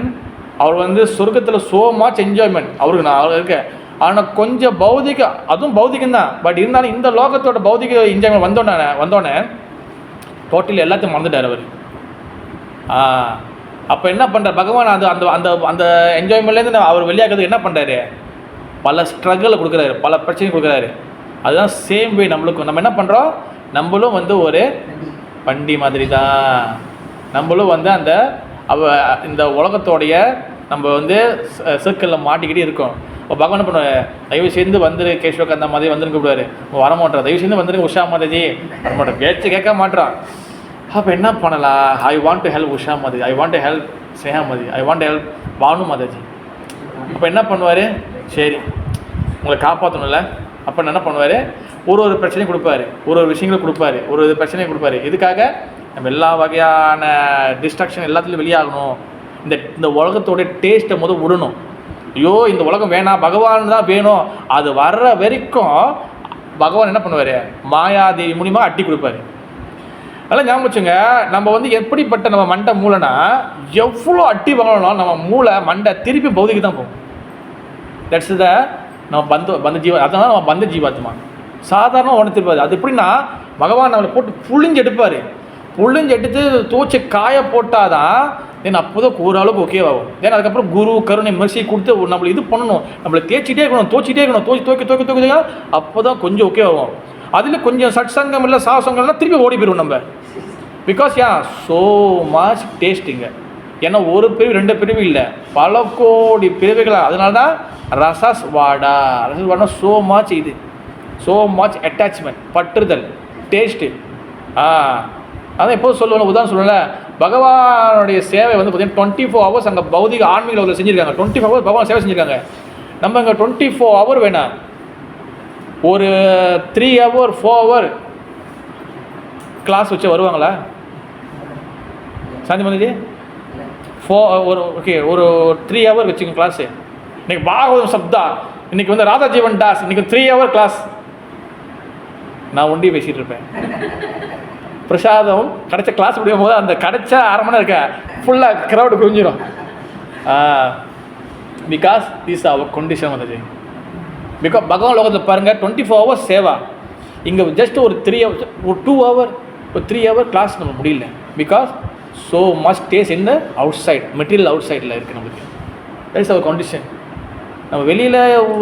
அவர் வந்து சொர்க்கத்தில் ஸோ மச் என்ஜாய்மெண்ட் அவருக்கு நான் இருக்கேன். ஆனால் கொஞ்சம் அதுவும் பௌதிகம்தான். பட் இருந்தாலும் இந்த லோகத்தோட பௌதிக என்ஜாய்மெண்ட் வந்தோடனே டோட்டலி எல்லாத்தையும் மறந்துட்டார் அவர். அப்போ என்ன பண்ணுறார் பகவான், அந்த அந்த அந்த அந்த என்ஜாய்மெண்ட்லேருந்து அவர் வெளியாகிறது என்ன பண்ணுறாரு, பல ஸ்ட்ரகிளை கொடுக்குறாரு, பல பிரச்சனை கொடுக்குறாரு. அதுதான் சேம் வே நம்மளுக்கும். நம்ம என்ன பண்ணுறோம், நம்மளும் வந்து ஒரு பண்டி மாதிரி தான். நம்மளும் வந்து அந்த இந்த உலகத்தோடைய நம்ம வந்து சர்க்கிளில் மாட்டிக்கிட்டே இருக்கோம். இப்போ பகவான் என்ன பண்ணுவார், தயவு சேர்ந்து வந்துரு கேஷ்வக் அந்த மாதிரி வந்துன்னு கூப்பிடுவார். வரமாட்டான், தயவு சேர்ந்து வந்துருங்க உஷா மாதாஜி, வரமாட்டேன், பேச்சு கேட்க மாட்டான். அப்போ என்ன பண்ணலாம், I want to help Usha Mataji, I want to help Sneha Mataji, I want to help Bhanu Mataji. அப்போ என்ன பண்ணுவார், சரி உங்களை காப்பாற்றணும்ல. அப்போ என்ன பண்ணுவார், ஒரு பிரச்சனையும் கொடுப்பாரு, ஒரு விஷயங்களும் கொடுப்பாரு, ஒரு பிரச்சனையும் கொடுப்பாரு. இதுக்காக நம்ம எல்லா வகையான டிஸ்ட்ராக்ஷன் எல்லாத்துலேயும் வெளியாகணும். இந்த உலகத்தோடைய டேஸ்ட்டை முதல் விடணும். ஐயோ இந்த உலகம் வேணாம், பகவான் தான் வேணும். அது வர்ற வரைக்கும் பகவான் என்ன பண்ணுவார், மாயாதேவி மூலிமா அட்டி கொடுப்பாரு. அதெல்லாம் ஞாபகம் வச்சுங்க. நம்ம வந்து எப்படிப்பட்ட நம்ம மண்டை மூளைனா, எவ்வளோ அட்டி வாங்கணும் நம்ம மூளை மண்டை திருப்பி பௌதிக்கு தான் போகும். தட்ஸ் த நம்ம பந்த ஜீவா, அதனால நம்ம பந்த ஜீவாத்மா. சாதாரண ஒன்று திருப்பாது. அது எப்படின்னா பகவான் நம்மளை போட்டு புழிஞ்சு எடுப்பார். புழிஞ்சு எடுத்து தோச்சி காய போட்டால் தான் தென் அப்போ தான் ஓரளவுக்கு ஓகேவாகும். தென் அதுக்கப்புறம் குரு கருணை மெர்சி கொடுத்து நம்மளை இது பண்ணணும், நம்மளை தேய்ச்சிட்டே இருக்கணும், தோச்சிட்டே இருக்கணும், தோக்கி அப்போ தான் கொஞ்சம் ஓகே ஆகும். அதில் கொஞ்சம் சட்சங்கம் இல்லை சாசங்கம்லாம் திருப்பி ஓடி போயிடுவோம் நம்ம. பிகாஸ் ஸோ மச் டேஸ்ட்டுங்க. ஏன்னா ஒரு பிரிவு 2 பிரிவு இல்லை, பல கோடி பிரிவுகளாக. அதனால தான் ரசஸ் வாடா ஸோ மச் இது, ஸோ மச் அட்டாச்மெண்ட், பற்றுதல், டேஸ்ட்டு. அதான் எப்போது சொல்லுவேன், உதாரணம் சொல்லுவேன், பகவானுடைய சேவை வந்து பார்த்தீங்கன்னா 24 hours அங்கே பௌதிக ஆன்மீக உலகத்தில் செஞ்சுருக்காங்க. 24 hours பகவான் சேவை செஞ்சுருக்காங்க. நம்ம இங்கே 24 hour வேணாம், ஒரு 3 hour 4 hour கிளாஸ் வச்சு வருவாங்களா சாந்தி மந்திஜி? ஒரு 3 hour வச்சுக்கோங்க கிளாஸு. இன்றைக்கி பாகவதம் சப்தா, இன்றைக்கி வந்து ராதா ஜீவன் தாஸ், இன்றைக்கி 3 hour கிளாஸ். நான் ஒண்டி பேசிகிட்டு இருப்பேன். பிரசாதம் கிடைச்ச கிளாஸ் முடியும் போது அந்த கிடைச்ச 1/2 மணி நேரம் இருக்க ஃபுல்லாக க்ரௌடு குவிஞ்சிடும். பிகாஸ் திஸ் அவர் கண்டிஷன் வந்துச்சு. பிகாஸ் பகவான் லோகத்தில் பாருங்கள் 24 hours சேவா. இங்கே ஜஸ்ட் ஒரு 3 hours, ஒரு 2 hour, ஒரு 3 hour கிளாஸ் நம்ம முடியல. Because so much taste in outside, material அவுட் சைடில் இருக்குது நம்மளுக்கு. That is our condition. நம்ம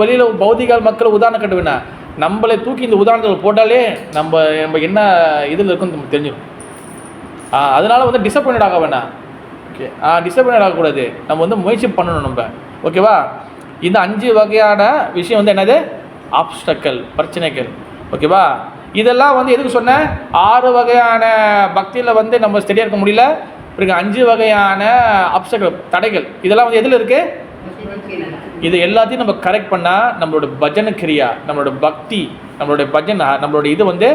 வெளியில் பௌதிக மக்கள் உதாரணம் கட்ட வேணாம், நம்மளை தூக்கி இந்த உதாரணத்தில் போட்டாலே நம்ம என்ன இதில் இருக்குன்னு நமக்கு தெரிஞ்சிடும். அதனால் வந்து டிசப்பாயின்ட் ஆக வேணாம். ஓகே, டிசப்பாயின்ட் ஆகக்கூடாது. நம்ம வந்து முயற்சி பண்ணணும் நம்ம. ஓகேவா? இந்த 5 வகையான விஷயம் வந்து என்னது, ஆப்ஸ்டக்கல், பிரச்சனைகள். ஓகேவா? இதெல்லாம் வந்து எதுக்கு சொன்னேன், 6 வகையான பக்தியில் வந்து நம்ம ஸ்டெடியாக இருக்க முடியல. இப்போ 5 வகையான ஆப்ஸ்டக்கல், தடைகள். இதெல்லாம் வந்து எதில் இருக்குது, இது எல்லாத்தையும் நம்ம கரெக்ட் பண்ணால் நம்மளோட பஜன கிரியா, நம்மளோட பக்தி, நம்மளுடைய பஜனை, நம்மளோட இது வந்து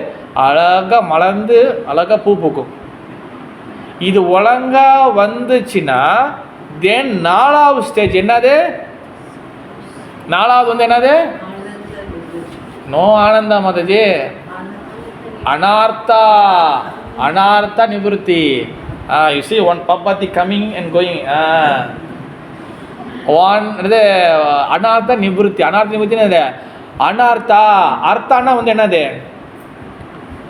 அழகாக மலர்ந்து அழகாக பூ பூக்கும். இது ஒழுங்காக வந்துச்சுன்னா தென் 4வது ஸ்டேஜ் என்னது? 4வது வந்து என்னது? நோ ஆனந்தா மாதாஜி, அனார்த்தா. அனார்த்தா நிவர்த்தி. You see one papati coming and going. One என்னது? அனார்த்தா நிவர்த்தி. அனார்த்த நிவர்த்தி என்னது? அனார்த்தா. அர்த்தானா வந்து என்னது?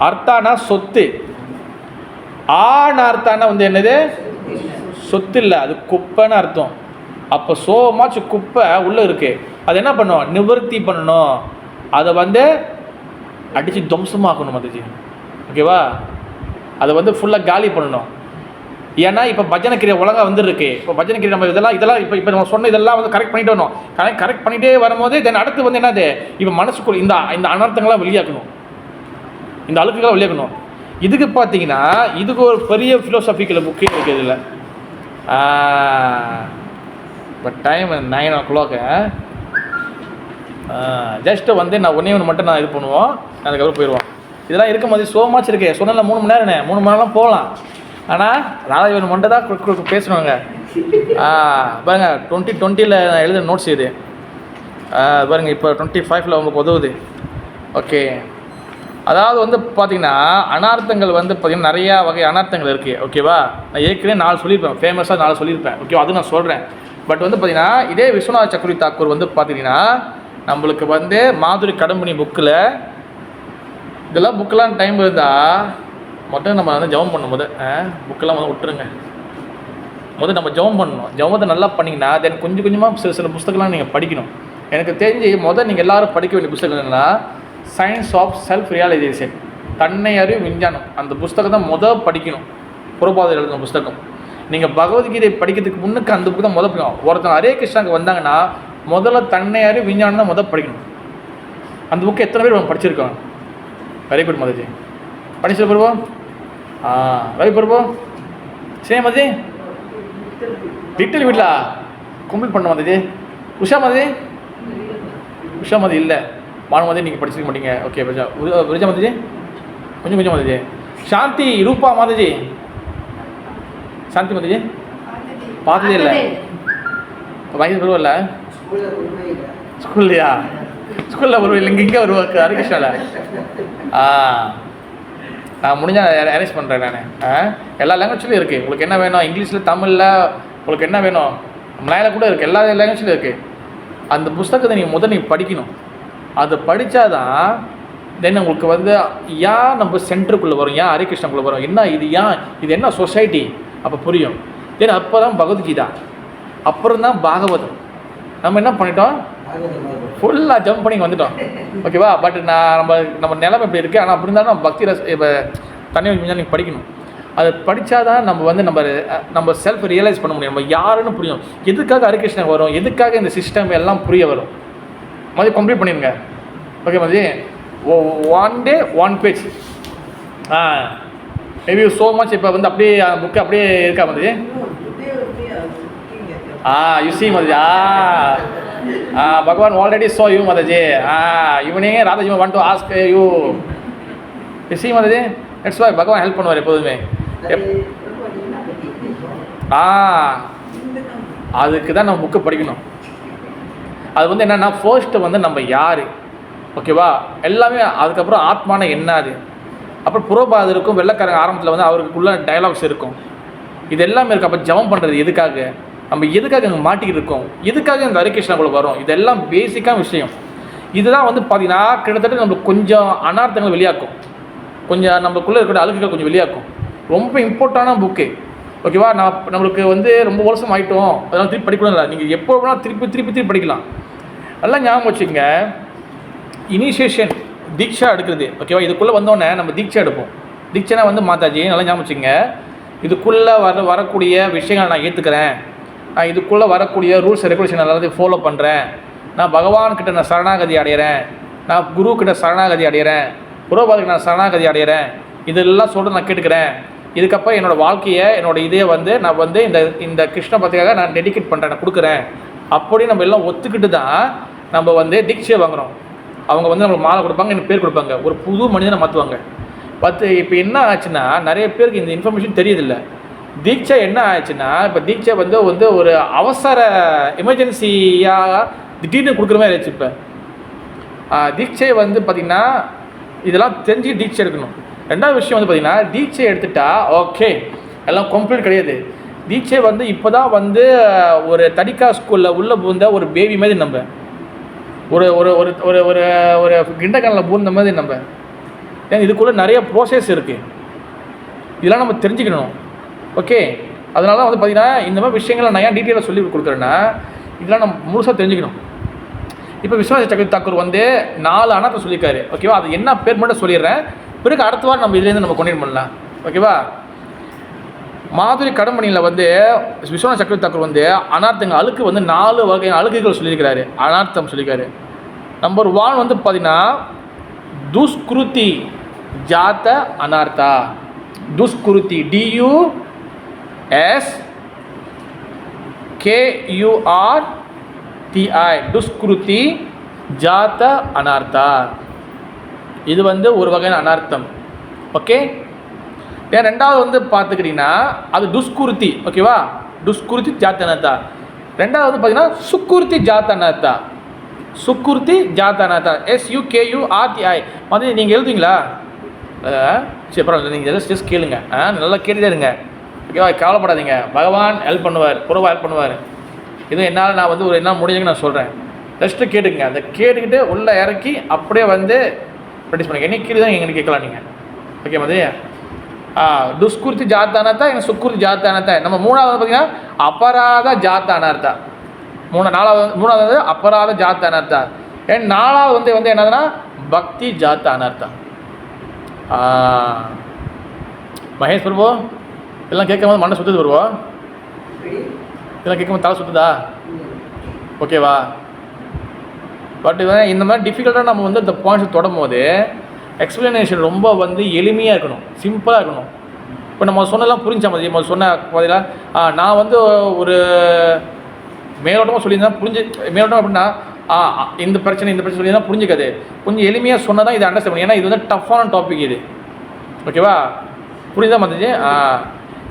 அர்த்தானா சொத்து. ஆனார்த்தானா வந்து என்னது? சொத்து இல்லை, அது குப்பைன்னு அர்த்தம். அப்போ so much குப்பை உள்ளே இருக்குது. அது என்ன பண்ணணும்? நிவர்த்தி பண்ணணும். அதை வந்து அடித்து துவம்சமாக்கணும் மாதாஜி. ஓகேவா? அதை வந்து ஃபுல்லாக காலி பண்ணணும். ஏன்னா இப்போ பஜனை கிரியை ஒழுங்காக வந்துருக்கு. இப்போ பஜனை கிரியை நம்ம இதெல்லாம் இப்போ நம்ம சொன்ன இதெல்லாம் வந்து கரெக்ட் பண்ணிட்டு வரணும். கரெக்ட் பண்ணிகிட்டே வரும்போது தென் அடுத்து வந்து என்னது? இப்போ மனசுக்குள்ள இந்த அனர்த்தங்களாம் வெளியாக்கணும், இந்த அழுக்குகளை வெளியாக்கணும். இதுக்கு பார்த்தீங்கன்னா இதுக்கு ஒரு பெரிய ஃபிலோசபிக்கல் புக்கே இருக்குது இதில். இப்போ டைம் 9 o'clock. ஜஸ்ட்டு வந்து நான் ஒன்றே ஒன்று மட்டும் நான் இது பண்ணுவோம், அதுக்கப்புறம் போயிடுவோம். இதெல்லாம் இருக்கும் போது so much இருக்குது. சொன்னல 3 மணி நேரம்ண்ணே, 3 மணி நேரம்லாம் போகலாம். ஆனால் நாளைக்கு மட்டும் தான் பேசணுங்க. பாருங்க 2020 நான் எழுதுகிற நோட்ஸ் இது. பாருங்கள் இப்போ 25 உங்களுக்கு உதவுது. ஓகே, அதாவது வந்து பார்த்திங்கன்னா அனார்த்தங்கள் வந்து பார்த்திங்கன்னா நிறையா வகை அனார்த்தங்கள் இருக்குது. ஓகேவா? நான் ஏற்கனவே 4 சொல்லியிருப்பேன், ஃபேமஸாக 4 சொல்லியிருப்பேன். ஓகே, அது நான் சொல்கிறேன். பட் வந்து பார்த்திங்கன்னா இதே விஸ்வநாத் சக்கரவர்த்தி தாக்கூர் வந்து பார்த்திங்கன்னா நம்மளுக்கு வந்து மாதுரி கடம்பனி புக்கில் இதெல்லாம் புக்கெலாம் டைம் இருந்தால் மட்டும் நம்ம வந்து ஜெபம் பண்ணணும். புக்கெல்லாம் முதல் விட்டுருங்க. நம்ம ஜெபம் பண்ணணும். ஜெபத்தை நல்லா பண்ணிங்கன்னா தென் கொஞ்சம் கொஞ்சமாக சில புத்தகம்லாம் நீங்கள் படிக்கணும். எனக்கு தெரிஞ்சு நீங்கள் எல்லோரும் படிக்க வேண்டிய புத்தகம் என்னென்னா சயின்ஸ் ஆஃப் செல்ஃப் ரியலைசேஷன், தன்னை அறிவு விஞ்ஞானம். அந்த புத்தகத்தை படிக்கணும். புறபாதை எழுதின புத்தகம். நீங்கள் பகவத்கீதை படிக்கிறதுக்கு முன்னுக்கு அந்த புக்கு தான் படிக்கணும். ஒருத்தங்க ஹரே கிருஷ்ணாவுக்கு வந்தாங்கன்னா முதல்ல தன்னை அறிவு விஞ்ஞானம் தான் படிக்கணும். அந்த புக்கு எத்தனை பேர் படிச்சிருக்கோம்? Very good Mataji. படிச்சு பருவோம். ரவி பருவோம். சரி மாதாஜி, லிட்டில் வீட்டில் கம்ப்ளீட் பண்ண மாதாஜி. உஷா மாதாஜி, உஷா மாதாஜி இல்லை, மாதாஜி நீங்கள் படிச்சிருக்க மாட்டீங்க. ஓகே விஜயா மாதாஜி கொஞ்சம் மாதாஜி. சாந்தி ரூபா மாதாஜி, சாந்தி மாதாஜி பார்த்ததே இல்லை. வயசு பருவம் ஸ்கூல்லையா? ஸ்கூலில் வருவோம் இல்லை, இங்கே வருவாங்க ஹரிகிருஷ்ணாவில். நான் முடிஞ்சால் அரேஞ்ச் பண்ணுறேன். நான் எல்லா லாங்குவேஜ்லையும் இருக்குது. உங்களுக்கு என்ன வேணும்? இங்கிலீஷில், தமிழில், உங்களுக்கு என்ன வேணும்? மலையாளம் கூட இருக்குது. எல்லா லாங்குவேஜ்லையும் இருக்குது. அந்த புத்தகத்தை நீங்கள் படிக்கணும். அதை படித்தாதான் தென் உங்களுக்கு வந்து ஏன் நம்ம சென்டருக்குள்ளே வரும், ஏன் ஹரிகிருஷ்ணக்குள்ளே வரும், என்ன இது, ஏன் இது என்ன சொசைட்டி அப்போ புரியும். தென் அப்போ தான் பகவத்கீதா, அப்புறம் தான் பாகவதம். நம்ம என்ன பண்ணிட்டோம்? ஃபுல்லாக ஜம்ப் பண்ணி வந்துட்டோம். ஓகேவா? பட் நம்ம நிலைமை இப்படி இருக்குது. ஆனால் அப்படி இருந்தாலும் நம்ம பக்தி இப்போ தண்ணி நீங்கள் படிக்கணும். அதை படித்தாதான் நம்ம வந்து நம்ம செல்ஃப் ரியலைஸ் பண்ண முடியும். நம்ம யாருன்னு புரியும். எதுக்காக ஹரிகிருஷ்ணன் வரும், எதுக்காக இந்த சிஸ்டம் எல்லாம் புரிய வரும். மாதிரி கம்ப்ளீட் பண்ணிடுங்க. ஓகே மாதிரி one day 1 page. Maybe so much. இப்போ வந்து அப்படியே புக்கு அப்படியே இருக்கா மாதிரி? யூ சி மாதாஜி. பகவான் ஆல்ரெடி சோ யூ மாதாஜி. ஈவினிங் ராதாஜி want to ask you. You see மாதாஜி, இட்ஸ் வை பகவான் ஹெல்ப் பண்ணுவார் எப்போதுமே. அதுக்கு தான் நம்ம புக்கு படிக்கணும். அது வந்து என்னென்னா ஃபர்ஸ்ட்டு வந்து நம்ம யார், ஓகேவா? எல்லாமே. அதுக்கப்புறம் ஆத்மான என்ன, அது அப்புறம் புறபாது இருக்கும். வெள்ளைக்காரங்க ஆரம்பத்தில் வந்து அவருக்குள்ள டயலாக்ஸ் இருக்கும். இது எல்லாமே இருக்குது. அப்போ ஜபம் பண்ணுறது எதுக்காக, நம்ம எதுக்காக அங்கே மாட்டிக்கிட்டு இருக்கோம், எதுக்காக இந்த ஹரிகிருஷ்ணாக்குள்ளே வரும், இதெல்லாம் பேசிக்கான விஷயம். இதுதான் வந்து பார்த்தீங்கன்னா கிட்டத்தட்ட நம்மளுக்கு கொஞ்சம் அனார்த்தங்கள் வெளியாக்கும், கொஞ்சம் நம்மளுக்குள்ளே இருக்கிற அழுக்குகள் கொஞ்சம் வெளியாக்கும். ரொம்ப இம்பார்ட்டான புக்கு. ஓகேவா? நம்மளுக்கு வந்து ரொம்ப வருஷம் ஆகிட்டோம், அதனால் திருப்பி படிக்கணும் இல்லை. நீங்கள் எப்போ வேணால் திருப்பி படிக்கலாம். நல்லா ஞாபகம் வச்சுங்க. இனிஷியேஷன் தீட்சா எடுக்கிறது. ஓகேவா? இதுக்குள்ளே வந்தோடனே நம்ம தீட்சா எடுப்போம். தீட்சைனா வந்து மாதாஜி நல்லா ஞாபகம் வச்சுங்க. இதுக்குள்ளே வரக்கூடிய விஷயங்களை நான் ஏற்றுக்கிறேன், நான் இதுக்குள்ளே வரக்கூடிய ரூல்ஸ் ரெகுலேஷன் எல்லாத்தையும் ஃபாலோ பண்ணுறேன், நான் பகவான்கிட்ட நான் சரணாகதி அடைகிறேன், நான் குருக்கிட்ட சரணாகதி அடைகிறேன், புரோபாதுக்கு நான் சரணாகதி அடைகிறேன், இதெல்லாம் சொல்லிட்டு நான் கேட்டுக்கிறேன். இதுக்கப்புறம் என்னோடய வாழ்க்கையை, என்னோடய இதே வந்து நான் வந்து இந்த கிருஷ்ண பக்திக்காக நான் டெடிகேட் பண்ணுறேன், நான் கொடுக்குறேன். அப்படி நம்ம எல்லாம் ஒத்துக்கிட்டு தான் நம்ம வந்து தீட்சையை வாங்குகிறோம். அவங்க வந்து நம்மளுக்கு மாலை கொடுப்பாங்க, எனக்கு பேர் கொடுப்பாங்க, ஒரு புது மனிதனை மாற்றுவாங்க. இப்போ என்ன ஆச்சுன்னா நிறைய பேருக்கு இந்த இன்ஃபர்மேஷன் தெரியுதில்லை. தீட்சை என்ன ஆயிடுச்சுன்னா, இப்போ தீட்சை வந்து வந்து ஒரு அவசர எமர்ஜென்சியாக திடீர்னு கொடுக்குற மாதிரி ஆயிடுச்சு. இப்போ தீட்சை வந்து பார்த்திங்கன்னா இதெல்லாம் தெரிஞ்சு தீட்சை எடுக்கணும். ரெண்டாவது விஷயம் வந்து பார்த்திங்கன்னா, தீட்சை எடுத்துட்டா ஓகே எல்லாம் கம்ப்ளீட் கிடையாது. தீட்சை வந்து இப்போ தான் வந்து ஒரு தடிக்கா ஸ்கூலில் உள்ளே பூந்த ஒரு பேபி மாதிரி நம்ம ஒரு ஒரு ஒரு ஒரு ஒரு ஒரு கிண்டக்கனில் பூந்த மாதிரி நம்ம. ஏன்னா இதுக்குள்ளே நிறைய ப்ரோசஸ் இருக்குது, இதெல்லாம் நம்ம தெரிஞ்சுக்கணும். ஓகே, அதனால தான் வந்து பார்த்திங்கன்னா இந்த மாதிரி விஷயங்களை நான் ஏன் டீட்டெயிலாக சொல்லி கொடுக்குறேன்னா, இதெல்லாம் நம்ம முழுசாக தெரிஞ்சுக்கணும். இப்போ விஸ்வநாத சக்கரவர்த்தி தாக்கூர் வந்து 4 அனாத்தை சொல்லியிருக்காரு. ஓகேவா, அது என்ன பேர் மட்டும் சொல்லிடுறேன், பிறகு அடுத்த வாரம் நம்ம இதுலேருந்து நம்ம கொண்டு பண்ணலாம். ஓகேவா, மாதுரி கடமணியில் வந்து விஸ்வநாத சக்கரவர்த்தி தாக்கூர் வந்து அனார்த்தங்க அழுக்கு வந்து 4 வகை அழுக்குகள் சொல்லியிருக்கிறாரு, அனார்த்தம் சொல்லியிருக்காரு. நம்பர் 1 வந்து பார்த்தீங்கன்னா துஷ்கிருதி ஜாத்த அனார்த்தா. துஷ்கிருதி DUSKURTI துஷ்கிருதி ஜாத்த அனார்த்தா. இது வந்து ஒரு வகையான அனார்த்தம். ஓகே, ஏன் ரெண்டாவது வந்து பார்த்துக்கிட்டிங்கன்னா அது துஷ்குருத்தி. ஓகேவா, துஷ்குருத்தி ஜாத்த அனார்த்தா. ரெண்டாவது வந்து பார்த்தீங்கன்னா சுக்குருத்தி ஜாத்த அனார்த்தா. சுக்குருத்தி ஜாத்த அனார்த்தா SUKURTI. வந்து நீங்கள் எழுதுவீங்களா? சரி பரவாயில்ல, நீங்கள் ஜஸ்ட் கேளுங்க, நல்லா கேட்டுட்டே இருங்க. ஓகேவா, கவலைப்படாதீங்க, பகவான் ஹெல்ப் பண்ணுவார், புறவா ஹெல்ப் பண்ணுவார். இதுவும் என்னால் நான் வந்து ஒரு என்ன முடிஞ்சுங்க நான் சொல்கிறேன். ஜஸ்ட்டு கேட்டுக்குங்க, அதை கேட்டுக்கிட்டு உள்ளே இறக்கி அப்படியே வந்து ப்ராக்டிஸ் பண்ணுங்க. என்ன கீழே தான் எங்களுக்கு கேட்கலாம் நீங்கள். ஓகே மதி, துஷ்குருத்தி ஜாத்தானத்தா என்ன சுக்குருத்தி ஜாத்தானத்தா. நம்ம மூணாவது பார்த்தீங்கன்னா அபராத ஜாத்தானார்த்தா. மூணாவது அபராத ஜாத்தானார்த்தா. ஏன் நாலாவது வந்து என்னதுன்னா பக்தி ஜாத்தானார்த்தா. மகேஷ் பிரபு, இதெல்லாம் கேட்கும்போது மண்ணை சுற்றுது பிரபு, இதெல்லாம் கேட்கும்போது தலை சுற்றுதா? ஓகேவா, பட் இந்த மாதிரி டிஃபிகல்ட்டாக நம்ம வந்து இந்த பாயிண்ட்ஸ் தொடும் போது எக்ஸ்பிளனேஷன் ரொம்ப வந்து எளிமையாக இருக்கணும், சிம்பிளாக இருக்கணும். இப்போ நம்ம சொன்னதெல்லாம் புரிஞ்சா மாதிரி நம்ம சொன்ன பதிலாக நான் வந்து ஒரு மேலோட்டமாக சொல்லியிருந்தேன் புரிஞ்சு, மேலோட்டம் அப்படின்னா இந்த பிரச்சனை சொல்லியிருந்தால் புரிஞ்சுக்காது. கொஞ்சம் எளிமையாக சொன்னால் தான் இதை அண்டர்ஸ்டாண்ட் பண்ணி. ஏன்னா இது வந்து டஃப்பான டாபிக் இது. ஓகேவா, புரியுதா மதிச்சு?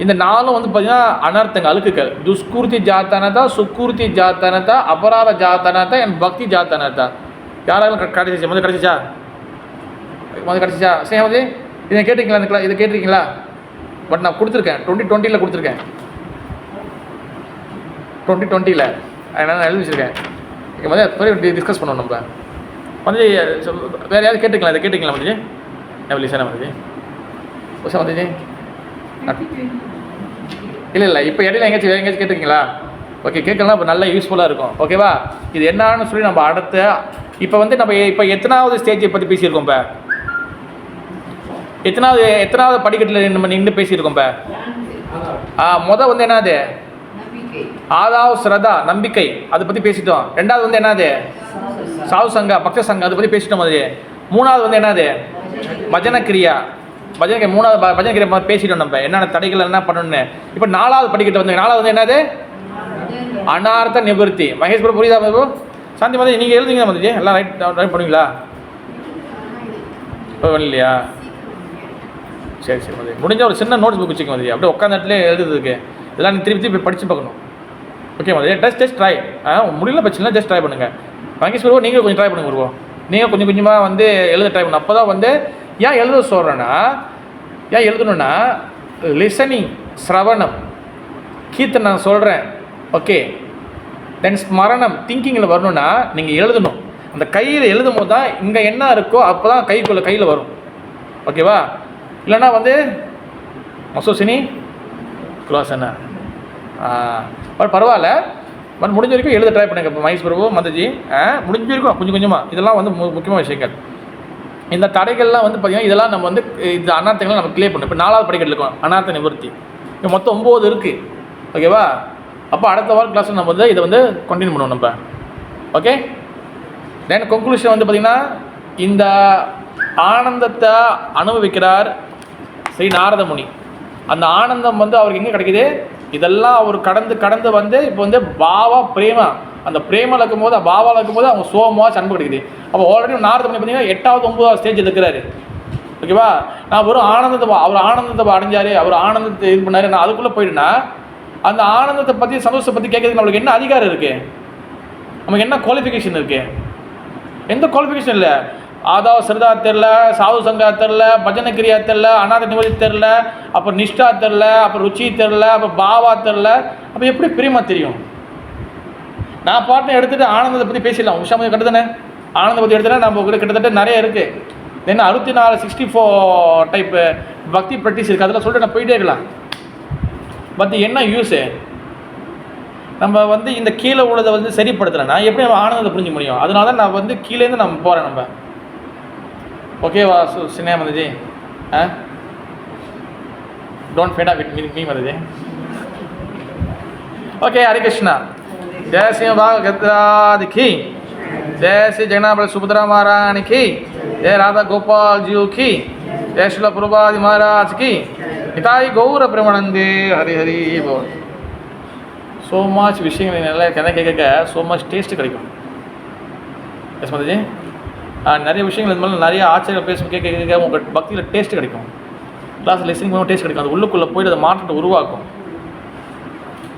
இந்த 4 வந்து பார்த்தீங்கன்னா அனர்த்தங்கள், அழுக்குகள். துஷ்கூர்த்தி ஜாத்தானதா, சுக்கூர்த்தி ஜாத்தானதா, அபராத ஜாத்தானதா, என் பக்தி ஜாத்தானதா. யாராலும் கிடைச்சிச்சா? முதல் கிடச்சிச்சா? சரி மதி, இதை கேட்டிருக்கீங்களா? இந்த இதை கேட்டிருக்கீங்களா? பட் நான் கொடுத்துருக்கேன் 2020 கொடுத்துருக்கேன், 2020 அதனால் நான் எழுதி வச்சுருக்கேன். ஓகே மதி, அது டிஸ்கஸ் பண்ணுவோம் நம்ம. வந்து வேறு யாரும் கேட்டுக்கலாம், இதை கேட்டுக்கலாம் மதிஜி? எவ்வளோ சார் மதிஜி? ஓசா மதிஜி? இல்லை இப்போ இடையில எங்கேயாச்சும் கேட்டிருக்கீங்களா? ஓகே, கேட்கலாம். இப்போ நல்லா யூஸ்ஃபுல்லாக இருக்கும். ஓகேவா, இது என்னான்னு சொல்லி நம்ம அடுத்த இப்போ வந்து நம்ம இப்போ எத்தனாவது ஸ்டேஜை பற்றி பேசியிருக்கோம்? இப்போ எத்தனாவது படிக்கட்டில் நம்ம நின்று பேசியிருக்கோம்? இப்போ வந்து என்னது? ஆதாவ் ஸ்ரதா, நம்பிக்கை, அதை பற்றி பேசிட்டோம். ரெண்டாவது வந்து என்னது? சாவு சங்கா, பக்த சங்கா, அதை பற்றி பேசிட்டோம். அது மூணாவது வந்து என்னது? பஜன கிரியா. மூணாவது பஜன கிரியா பேசிட்டோம். நம்ம என்னென்ன தடைகள் என்ன பண்ணணும்னு. இப்போ 4வது படிக்கட்டு வந்து 4வது வந்து என்னது? அனார்த்த நிவர்த்தி. மகேஷ் பிரபு புரியுதா? பிரபு சாந்தி மதி, நீங்கள் எழுதுங்க மதிஜி, எல்லாம் ரைட் பண்ணுவீங்களா? இல்லையா? சரி மதி, முடிஞ்ச ஒரு சின்ன நோட்ஸ் புக் வச்சுக்க மதி, அப்படியே உட்காந்த இடத்துல எழுதுறதுக்கு. இதெல்லாம் நீ திருப்பி படித்து பார்க்கணும். ஓகே மதி, ஜஸ்ட் ட்ரை. முடியல பிரச்சனை, ஜஸ்ட் ட்ரை பண்ணுங்கள். மகேஷ் பிரபு நீங்கள் கொஞ்சம் ட்ரை பண்ணுங்க பிரபு. நீங்கள் கொஞ்சம் கொஞ்சமாக வந்து எழுத ட்ரை பண்ணணும். அப்போ தான் வந்து ஏன் எழுத சொல்கிறேன்னா, ஏன் எழுதணுன்னா லிசனிங், ஸ்ரவணம், கீர்த்தனை நான் சொல்கிறேன். ஓகே, தென் ஸ்மரணம், திங்கிங்கில் வரணுன்னா நீங்கள் எழுதணும். அந்த கையில் எழுதும் போது தான் இங்கே என்ன இருக்கோ அப்போ தான் கையில் வரும். ஓகேவா, இல்லைன்னா வந்து மசோசினி குலாசனா பட் பரவாயில்ல. பட் முடிஞ்ச வரைக்கும் எழுத ட்ரை பண்ணுங்க. இப்போ மகேஷ் பிரபு மதஜி முடிஞ்ச வரைக்கும் கொஞ்சம் கொஞ்சமாக இதெல்லாம் வந்து முக்கியமான விஷயங்கள். இந்த தடைகள்லாம் வந்து பார்த்திங்கன்னா இதெல்லாம் நம்ம வந்து இந்த அனார்த்தங்கள்லாம் நம்ம கிளியர் பண்ணணும். இப்போ 4வது படிக்கட்டில் இருக்கோம், அனார்த்த நிவர்த்தி. இப்போ மொத்தம் 9 இருக்குது. ஓகேவா, அப்போ அடுத்த வாரம் கிளாஸில் நம்ம வந்து இதை வந்து கண்டினியூ பண்ணுவோம் நம்ம. ஓகே, தென் கன்க்ளூஷன் வந்து பார்த்திங்கன்னா இந்த ஆனந்தத்தை அனுபவிக்கிறார் ஸ்ரீ நாரத முனி. அந்த ஆனந்தம் வந்து அவருக்கு எங்கே கிடைக்குது? இதெல்லாம் அவர் கடந்து வந்து இப்போ வந்து பாவா பிரேமா, அந்த பிரேமாவில் இருக்கும்போது பாவாவில் இருக்கும்போது அவங்க சோகமாக அன்பு கிடைக்குது. அப்போ ஆல்ரெடி நாரத முனி பார்த்தீங்கன்னா 8வது 9வது ஸ்டேஜில் இருக்கிறாரு. ஓகேவா? நான் வெறும் அவர் ஆனந்தத்தை அடைஞ்சாரு, அவர் ஆனந்தத்தை இது பண்ணாரு, நான் அதுக்குள்ளே போயிட்டுனா அந்த ஆனந்தத்தை பற்றி சந்தோஷத்தை பற்றி கேட்கறதுக்கு நம்மளுக்கு என்ன அதிகாரம் இருக்குது? நமக்கு என்ன குவாலிஃபிகேஷன் இருக்குது? எந்த குவாலிஃபிகேஷன் இல்லை. ஆதாவ சிரதா தெரில, சாது சங்கா தெரில, பஜனை கிரியா தெரில, அநாத நிவதி தெரில, அப்புறம் நிஷ்டா தெரில, அப்புறம் ருச்சி தெரில, அப்புறம் பாவா தெரில, அப்போ எப்படி பிரியமா தெரியும்? நான் பாட்டை எடுத்துகிட்டு ஆனந்தத்தை பற்றி பேசிடலாம். உஷாமதி கட்டுதானே ஆனந்த பற்றி எடுத்துகிட்டா நம்ம கூட கிட்டத்தட்ட நிறைய இருக்குது. என்ன 64 டைப்பு பக்தி ப்ராக்டிஸ் இருக்குது. அதெல்லாம் சொல்லிட்டு நான் போயிட்டே இருக்கலாம். பட் என்ன யூஸு? நம்ம இந்த கீழே உள்ளதை சரிப்படுத்தலைன்னா எப்படி நம்ம ஆனந்தத்தை புரிஞ்சு முடியும்? அதனால தான் நான் கீழேருந்து நம்ம போகிறேன். நம்ம ஓகேவா சின்ன Madhuji? Don't fade off it me Madhuji. Okay, Hare Krishna. जय सिंह भाग गद्राद की, जय श्री जगन्नाथ सुभद्रा महारानी की, जय राधा गोपाल जी की, जय श्रील प्रभुपाद महाराज की, निताई गौर प्रेमानंदे हरि हरि बोल. ஸோ மச் விஷயங்கள் நல்லா கேட்க ஸோ மச் டேஸ்ட் கிடைக்கும். எஸ் மதுஜி, நிறைய விஷயங்கள் இது மாதிரி நிறைய ஆச்சரியம் பேச கேட்க உங்கள் பக்தியில் டேஸ்ட் கிடைக்கும். கிளாஸ் லிசனிங் பண்ணுவோம், டேஸ்ட் கிடைக்கும். அது உள்ளுக்குள்ளே போய்ட்டு அதை மாற்றத்தை உருவாக்கும்.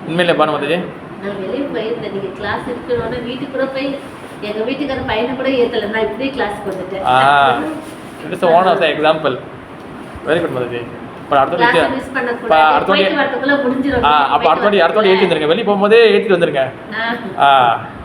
உண்மையிலே பானு மதுஜி, நான் வெளியே போயிருந்தேன். நீங்கள் கிளாஸ் இருக்கணும்னா வீட்டுக்கு கூட போய் எங்கள் வீட்டுக்கார பையனை கூட ஏற்றலை. நான் இப்படியே கிளாஸுக்கு வந்துட்டேன். It's one of the example. Very good Madhuji. இப்போ அடுத்த வாட்டி ஏற்றி வந்துருங்க. வெளியே போகும்போதே ஏற்றிட்டு வந்துருங்க.